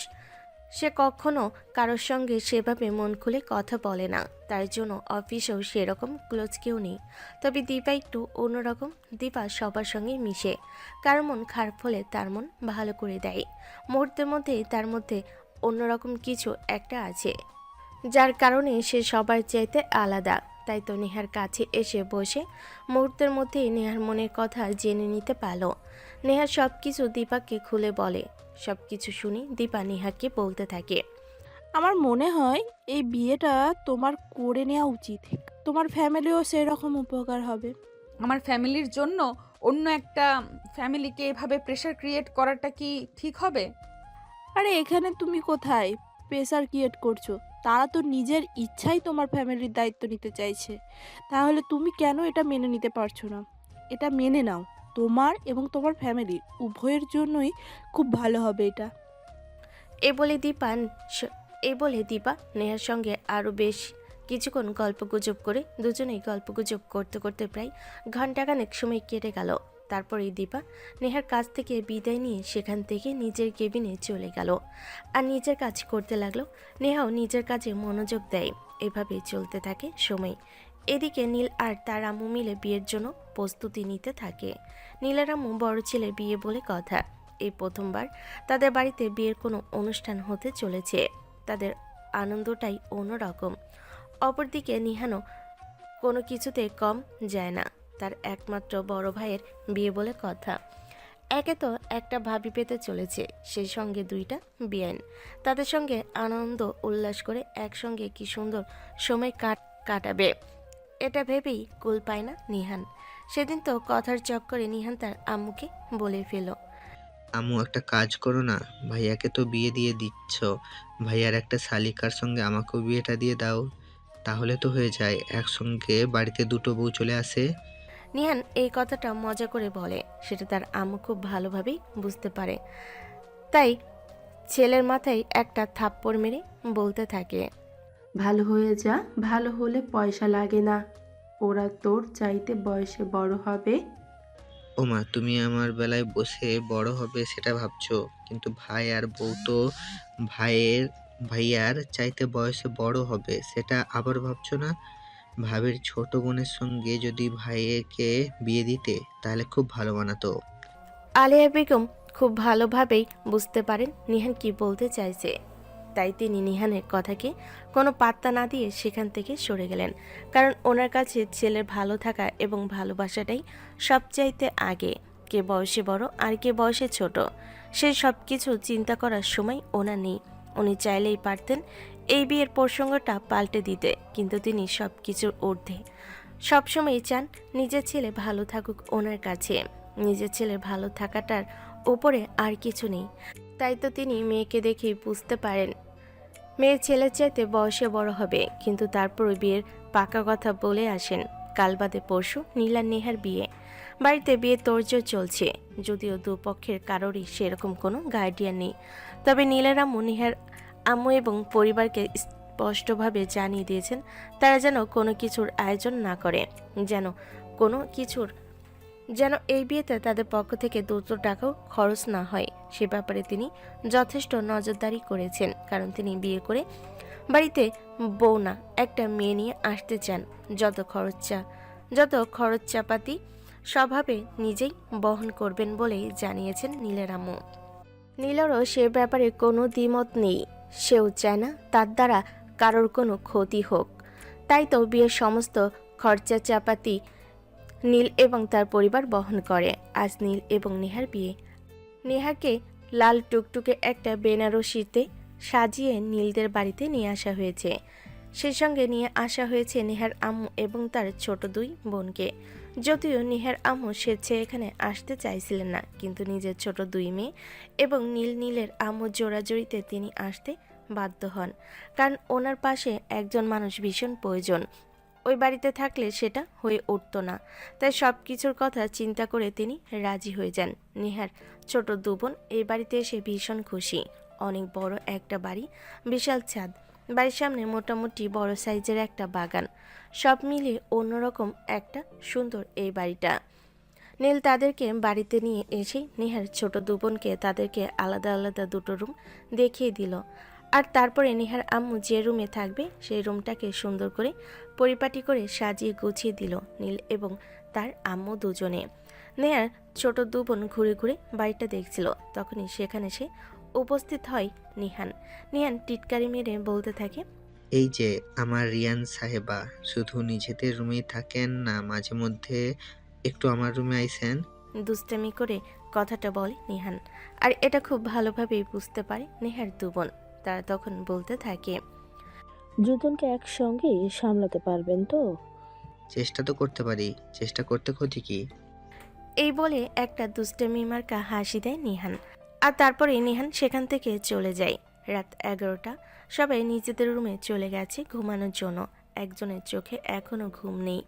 সে কখনো কারোর সঙ্গে সেভাবে মন খুলে কথা বলে না। তার জন্য অফিসেও সেরকম ক্লোজ কেউ নেই। তবে দীপা একটু অন্যরকম। দীপা সবার সঙ্গে মিশে, কার মন খারাপ হলে তার মন ভালো করে দেয়। মুহূর্তের মধ্যে তার মধ্যে অন্যরকম কিছু একটা আছে, যার কারণে সে সবার চাইতে আলাদা। তাই তো নেহার কাছে এসে বসে মুহূর্তের মধ্যেই নেহার মনের কথা জেনে নিতে পারল। নেহা সব কিছু দীপাকে খুলে বলে। সব কিছু শুনে দীপা নেহাকে বলতে থাকে, আমার মনে হয় এই বিয়েটা তোমার করে নেওয়া উচিত। তোমার ফ্যামিলিও সেরকম উপকার হবে। আমার ফ্যামিলির জন্য অন্য একটা ফ্যামিলিকে এভাবে প্রেশার ক্রিয়েট করাটা কি ঠিক হবে? আরে এখানে তুমি কোথায় প্রেসার ক্রিয়েট করছো? তারা তো নিজের ইচ্ছাই তোমার ফ্যামিলির দায়িত্ব নিতে চাইছে। তাহলে তুমি কেন এটা মেনে নিতে পারছো না? এটা মেনে নাও, তোমার এবং তোমার ফ্যামিলির উভয়ের জন্যই খুব ভালো হবে এটা। এ বলে দীপা নেহার সঙ্গে আরও বেশ কিছুক্ষণ গল্পগুজব করে দুজনেই গল্পগুজব করতে করতে প্রায় ঘণ্টাখানেক সময় কেটে গেল। তারপরে দীপা নেহার কাছ থেকে বিদায় নিয়ে সেখান থেকে নিজের কেবিনে চলে গেল আর নিজের কাজ করতে লাগলো। নেহাও নিজের কাজে মনোযোগ দেয়। এভাবে চলতে থাকে সময়। এদিকে নীল আর তার আম্মু মিলে বিয়ের জন্য প্রস্তুতি নিতে থাকে। নীলের আম্মু বড় ছেলের বিয়ে বলে কথা। এই প্রথমবার তাদের বাড়িতে বিয়ের কোনো অনুষ্ঠান হতে চলেছে। তাদের আনন্দটাই অন্যরকম। অপরদিকে নিহানও কোনো কিছুতে কম যায় না। তার একমাত্র বড় ভাইয়ের বিয়ে বলে কথা। একে তো একটা ভাবি পেতে চলেছে, সেই সঙ্গে দুইটা বিয়ান। তাদের সঙ্গে আনন্দ উল্লাস করে একসঙ্গে কি সুন্দর সময় কাটাবে, এটা ভেবেই কুল পায় না নিহান। সেদিন তো কথার চক্করে নিহান তার আম্মুকে বলে ফেল, আম্মু একটা কাজ করো না, ভাইয়াকে তো বিয়ে দিয়ে দিচ্ছ, ভাইয়ার একটা শালিকার সঙ্গে আমাকেও বিয়েটা দিয়ে দাও, তাহলে তো হয়ে যায়, একসঙ্গে বাড়িতে দুটো বউ চলে আসে। নিহান এই কথাটা মজা করে বলে, সেটা তার আম্মু খুব ভালোভাবেই বুঝতে পারে। তাই ছেলের মাথায় একটা থাপ্পড় মেরে বলতে থাকে, ভালো হয়ে যা, ভালো হলে পয়সা লাগে না। ওরা তোর চাইতে বয়সে বড় হবে। ওমা, তুমি আমার বেলায় বসে বড় হবে সেটা ভাবছো, কিন্তু ভাই আর বউ তো ভাইয়ার চাইতে বয়সে বড় হবে সেটা আবার ভাবছো না? ভাবির ছোট বোনের সঙ্গে যদি ভাইকে বিয়ে দিতে তাহলে খুব ভালো মানাতো। আলিয়া বেগম খুব ভালোভাবেই বুঝতে পারেন নিহান কি বলতে চাইছে। তাই তিনি নিহানের কথাকে কোনো পাত্তা না দিয়ে সেখান থেকে সরে গেলেন। কারণ ওনার কাছে ছেলের ভালো থাকা এবং ভালোবাসাটাই সবচাইতে আগে। কে বয়সে বড় আর কে বয়সে ছোট, সে সব কিছু চিন্তা করার সময় ওনার নেই। উনি চাইলেই পারতেন এই বিয়ের প্রসঙ্গটা পাল্টে দিতে, কিন্তু তিনি সব কিছুর ঊর্ধ্বে। সবসময় চান নিজের ছেলে ভালো থাকুক ওনার কাছে। নিজের ছেলের ভালো থাকাটার উপরে আর কিছু নেই। তাই তো তিনি মেয়েকে দেখেই বুঝতে পারেন মেয়ে ছেলের চাইতে বয়সে বড় হবে, কিন্তু তারপর বিয়ের পাকা কথা বলে আসেন। কাল বাদে পরশু নীল আর নেহার বিয়ে। বাড়িতে বিয়ে তোড়জোড় চলছে, যদিও দুপক্ষের কারোরই সেরকম কোনো গার্ডিয়ান নেই। তবে নীলের আম্মু নেহার আম্মু এবং পরিবারকে স্পষ্টভাবে জানিয়ে দিয়েছেন তারা যেন কোনো কিছুর আয়োজন না করে, যেন এই বিয়েতে তাদের পক্ষ থেকে 200 টাকাও খরচ না হয়। সে ব্যাপারে তিনি যথেষ্ট নজরদারি করেছেন, কারণ তিনি বিয়ে করে বাড়িতে বউ না একটা মেয়ে নিয়ে আসতে চান। যত খরচাপাতি স্বভাবে নিজেই বহন করবেন বলেই জানিয়েছেন নীলের আম্মু। নীলেরও সে ব্যাপারে কোনো দ্বিমত নেই। সেও চায় না তার দ্বারা কারোর কোনো ক্ষতি হোক। তাই তো বিয়ের সমস্ত খরচাপাতি নীল এবং তার পরিবার বহন করে। আজ নীল এবং নেহার বিয়ে। নেহাকে লাল টুকটুকে একটা বেনারসিতে সাজিয়ে নীলদের বাড়িতে নিয়ে আসা হয়েছে। সেই সঙ্গে নিয়ে আসা হয়েছে নেহার আম্মু এবং তার ছোট 2 বোনকে। যদিও নেহার আম্মু স্বেচ্ছায় এখানে আসতে চাইছিলেন না, কিন্তু নিজের ছোট 2 মেয়ে এবং নীলের আম্মু জোড়াজড়িতে তিনি আসতে বাধ্য হন। কারণ ওনার পাশে একজন মানুষ ভীষণ প্রয়োজন। ওই বাড়িতে থাকলে সেটা হয়ে উঠত না। তাই সব কিছুর কথা চিন্তা করে তিনি রাজি হয়ে যান। নেহার ছোট 2 বোন এই বাড়িতে এসে ভীষণ খুশি। অনেক বড় একটা বাড়ি, বিশাল ছাদ, বাড়ির সামনে মোটামুটি বড় সাইজের একটা বাগান, সব মিলিয়ে অন্যরকম একটা সুন্দর এই বাড়িটা। নীল তাদেরকে বাড়িতে নিয়ে এসে নেহার ছোট 2 বোনকে তাদেরকে আলাদা আলাদা 2টো রুম দেখিয়ে দিল। আর তারপরে নেহার আম্মু যে রুমে থাকবে সেই রুমটাকে সুন্দর করে পরিপাটি করে সাজিয়ে গুছিয়ে দিল নীল এবং তার আম্মু দুজনে। নেহার ছোট 2 বোন ঘুরে ঘুরে বাড়িটা দেখছিল, তখনই সেখানে সে উপস্থিত হয় নিহান টিটকারি মেরে বলতে থাকে, এই যে আমার রিয়ান সাহেবা, শুধু নিজেদের রুমেই থাকেন না, মাঝে মধ্যে একটু আমার রুমে আইসেন। দুষ্টামি করে কথাটা বলে নিহান। আর এটা খুব ভালোভাবেই বুঝতে পারে নেহার 2 বোন। তারা তখন বলতে থাকে, দুজনকে একসঙ্গে সামলাতে পারবেন তো? চেষ্টা তো করতে পারি, চেষ্টা করতে ক্ষতি কি? এই বলে একটা দুষ্টামি মার্কা হাসি দেয় নিহান। আর তারপরে নিহান সেখান থেকে চলে যায়। রাত 11টা, সবাই নিজেদের রুমে চলে গেছে ঘুমানোর জন্য। একজনের চোখে এখনো ঘুম নেই,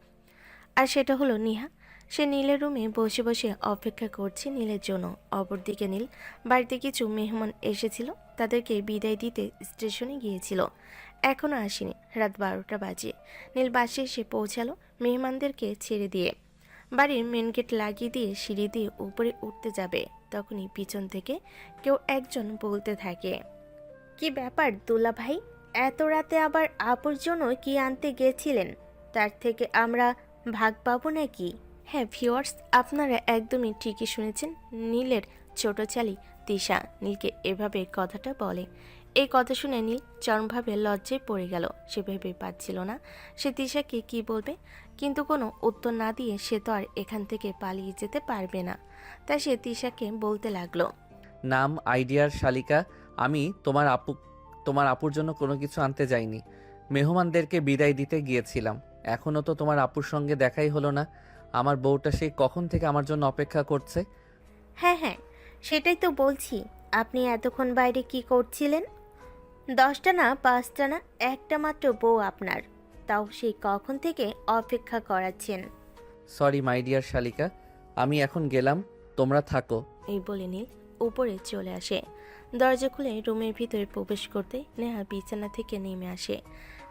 আর সেটা হলো নিহা। সে নীলের রুমে বসে বসে অপেক্ষা করছে নীলের জন্য। অপরদিকে নীল বাড়িতে কিছু মেহমান এসেছিল, তাদেরকে বিদায় দিতে স্টেশনে গিয়েছিল, এখনো আসেনি। রাত 12টা বাজে। নীল বাসে এসে পৌঁছালো মেহমানদেরকে ছেড়ে দিয়ে। বাড়ির মেন গেট লাগিয়ে দিয়ে সিঁড়ি দিয়ে উপরে উঠতে যাবে, তখনই পিছন থেকে কেউ একজন বলতে থাকে, কি ব্যাপার দুলা ভাই, এত রাতে আবার আপুর জন্য কি আনতে গেছিলেন? তার থেকে আমরা ভাগ পাবো নাকি? হ্যাঁ ভিউয়ার্স, আপনারা একদমই ঠিকই শুনেছেন। নীলের ছোট চালি তিশা নীলকে এভাবে কথাটা বলে। এই কথা শুনে নীল চরমভাবে লজ্জায় পড়ে গেল। সে ভেবে পাচ্ছিল না সে তিশাকে কি বলবে, কিন্তু কোনো উত্তর না দিয়ে সে তো আর এখান থেকে পালিয়ে যেতে পারবে না। তাই সে তিশাকে বলতে লাগলো, নাম আইডিয়ার শালিকা, আমি তোমার আপুর জন্য কোনো কিছু আনতে যাইনি। মেহমানদেরকে বিদায় দিতে গিয়েছিলাম। এখনও তো তোমার আপুর সঙ্গে দেখাই হলো না। আমার বউটা সেই কখন থেকে আমার জন্য অপেক্ষা করছে। হ্যাঁ হ্যাঁ, সেটাই তো বলছি। আপনি এতক্ষণ বাইরে কি করছিলেন? 10টা না 5টা না, একটা মাত্র বউ আপনার, তাও সেই কখন থেকে অপেক্ষা করাচ্ছেন। সরি মাই ডিয়ার শালিকা, আমি এখন গেলাম, তোমরা থাকো। এই বলে নীল উপরে চলে আসে। দরজা খুলে রুমের ভিতরে প্রবেশ করতে নেহা বিছানা থেকে নেমে আসে।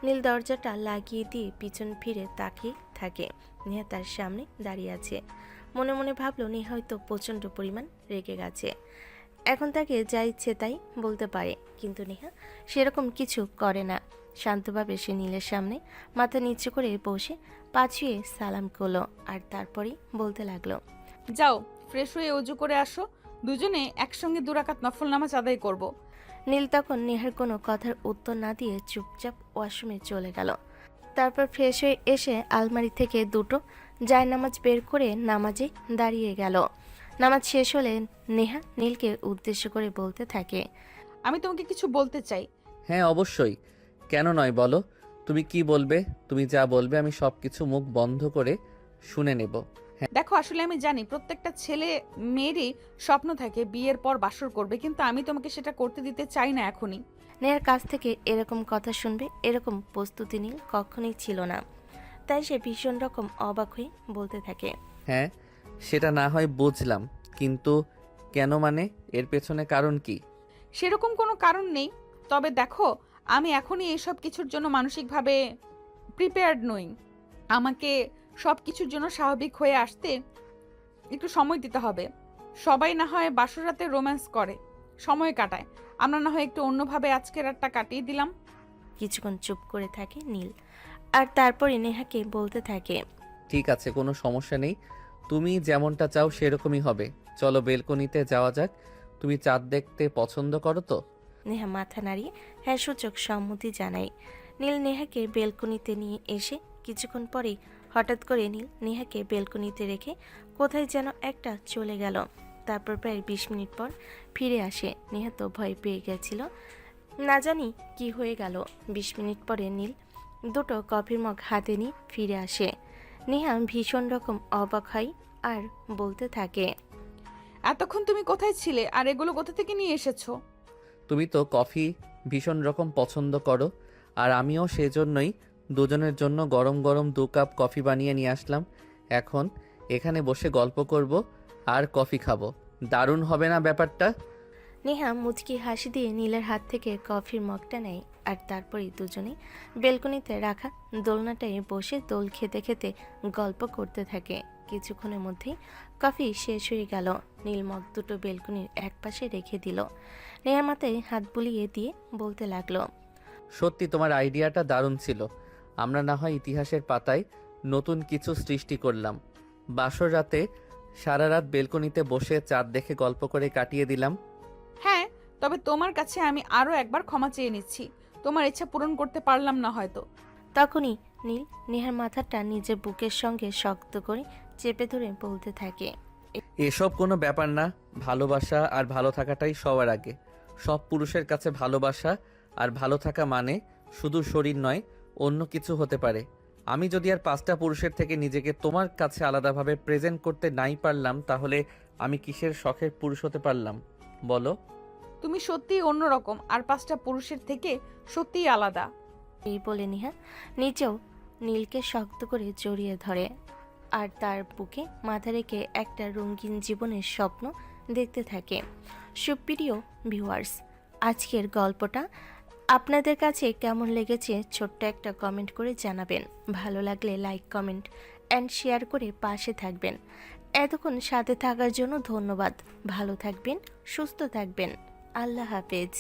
নীল দরজাটা লাগিয়ে দিয়ে পিছন ফিরে তাকিয়ে থাকে। নেহা তার সামনে দাঁড়িয়ে আছে। মনে মনে ভাবলো নেহা হয়তো প্রচণ্ড পরিমাণ রেগে গেছে, এখন তাকে যা ইচ্ছে তাই বলতে পারে। কিন্তু নেহা সেরকম কিছু করে না। শান্তভাবে সে নীলের সামনে মাথা নিচু করে বসে পা ছুঁয়ে সালাম করলো, আর তারপরেই বলতে লাগলো, যাও ফ্রেশ হয়ে অজু করে আসো, দুজনে একসঙ্গে 2 রাকাত নফল নামাজ আদায় করব। নীল তখন নেহার কোনো কথার উত্তর না দিয়ে চুপচাপ ওয়াশরুমে চলে গেল। তারপর ফ্রেশ হয়ে এসে আলমারি থেকে 2টো জায়নামাজ বের করে নামাজে দাঁড়িয়ে গেল। নামাজ শেষ হলে নেহা নীলকে উদ্দেশ্য করে বলতে থাকে, আমি তোমাকে কিছু বলতে চাই। হ্যাঁ অবশ্যই, কেন নয় বলো। তুমি কি বলবে? তুমি যা বলবে আমি সব কিছু মুখ বন্ধ করে শুনে নেব। দেখো আসলে আমি জানি প্রত্যেকটা ছেলে মেয়েরই স্বপ্ন থাকে বিয়ের পর বাসর করবে, কিন্তু আমি তোমাকে সেটা করতে দিতে চাই না এখনই। নেহার কাছ থেকে এরকম কথা শুনবে এরকম প্রস্তুতি নীল কখনোই ছিল না। তাই সে ভীষণ রকম অবাক হয়ে বলতে থাকে, হ্যাঁ সেটা না হয় বুঝলাম, কিন্তু কেন মানে এর পেছনে কারণ কি? সেরকম কোনো কারণ নেই, তবে দেখো আমি এখনই এইসব কিছুর জন্য মানসিকভাবে প্রিপেয়ার্ড নই। আমাকে সব কিছুর জন্য স্বাভাবিক হয়ে আসতে একটু সময় দিতে হবে। সবাই না হয় বাসর রাতে রোম্যান্স করে, সময় কাটায়, আমরা না হয় একটু অন্যভাবে আজকের রাতটা কাটিয়ে দিলাম। কিছুক্ষণ চুপ করে থাকে নীল, আর তারপরে নেহাকে বলতে থাকে, ঠিক আছে, কোনো সমস্যা নেই, তুমি যেমনটা চাও সেরকমই হবে। চলো বেলকনিতে যাওয়া যাক। তুমি চাঁদ দেখতে পছন্দ করো তো? নেহা মাথা নাড়িয়ে হ্যাঁ সূচক সম্মতি জানায়। নীল নেহাকে বেলকনিতে নিয়ে এসে কিছুক্ষণ পরেই হঠাৎ করে নীল নেহাকে বেলকনিতে রেখে কোথায় যেন একটা চলে গেল। তারপর প্রায় 20 মিনিট পর ফিরে আসে। নেহা তো ভয় পেয়ে গেছিল, না জানি কি হয়ে গেল। 20 মিনিট পরে নীল 2টো কফির মগ হাতে নিয়ে ফিরে আসে। নেহা ভীষণ রকম অবাক হয় আর বলতে থাকে, এতক্ষণ তুমি কোথায় ছিলে আর এগুলো কোথা থেকে নিয়ে এসেছো? তুমি তো কফি ভীষণ রকম পছন্দ করো, আর আমিও সেজন্যই দুজনের জন্য গরম গরম 2 কাপ কফি বানিয়ে নিয়ে আসলাম। এখন এখানে বসে গল্প করব আর কফি খাবো। দারুণ হবে না ব্যাপারটা? নেহা মুচকি হাসি দিয়ে নীলের হাত থেকে কফির মগটা নেয়, আর তারপরেই দুজনে বেলকনিতে রাখা দোলনাটায় বসে দোল খেতে খেতে গল্প করতে থাকে। কিছুক্ষণের মধ্যেই কফি শেষ হয়ে গেল। নীল মগ 2টো বেলকনির একপাশে রেখে দিল। নেহার মাথায় হাত বুলিয়ে দিয়ে বলতে লাগলো, সত্যি তোমার আইডিয়াটা দারুণ ছিল। আমরা না হয় ইতিহাসের পাতায় নতুন কিছু সৃষ্টি করলাম। বাসর রাতে সারা রাত বেলকনিতে বসে চাঁদ দেখে গল্প করে কাটিয়ে দিলাম। হ্যাঁ, তবে তোমার কাছে আমি আরো একবার ক্ষমা চেয়ে নিচ্ছি, তোমার ইচ্ছা পূরণ করতে পারলাম না হয়তো। তখনই নীল নেহার মাথাটা নিজের বুকের সঙ্গে শক্ত করে চেপে ধরে বলতে থাকে, এসব কোনো ব্যাপার না, ভালোবাসা আর ভালো থাকাটাই সবার আগে। সব পুরুষের কাছে ভালোবাসা আর ভালো থাকা মানে শুধু শরীর নয়, অন্য কিছু হতে পারে। আমি যদি আর 5টা পুরুষের থেকে নিজেকে তোমার কাছে আলাদাভাবে প্রেজেন্ট করতে নাই পারলাম, তাহলে আমি কিসের শখের পুরুষ হতে পারলাম বলো? তুমি সত্যিই অন্যরকম, আর 5টা পুরুষের থেকে সত্যিই আলাদা। এই বলে নেহা নিচেও নীলকে শক্ত করে জড়িয়ে ধরে, আর তার বুকে মাথা রেখে একটা রঙিন জীবনের স্বপ্ন দেখতে থাকে। সুপ্রিয় ভিউয়ার্স, আজকের গল্পটা আপনাদের কাছে কেমন লেগেছে ছোট্ট একটা কমেন্ট করে জানাবেন। ভালো লাগলে লাইক কমেন্ট অ্যান্ড শেয়ার করে পাশে থাকবেন। এতক্ষণ সাথে থাকার জন্য ধন্যবাদ। ভালো থাকবেন, সুস্থ থাকবেন। আল্লাহ হাফেজ।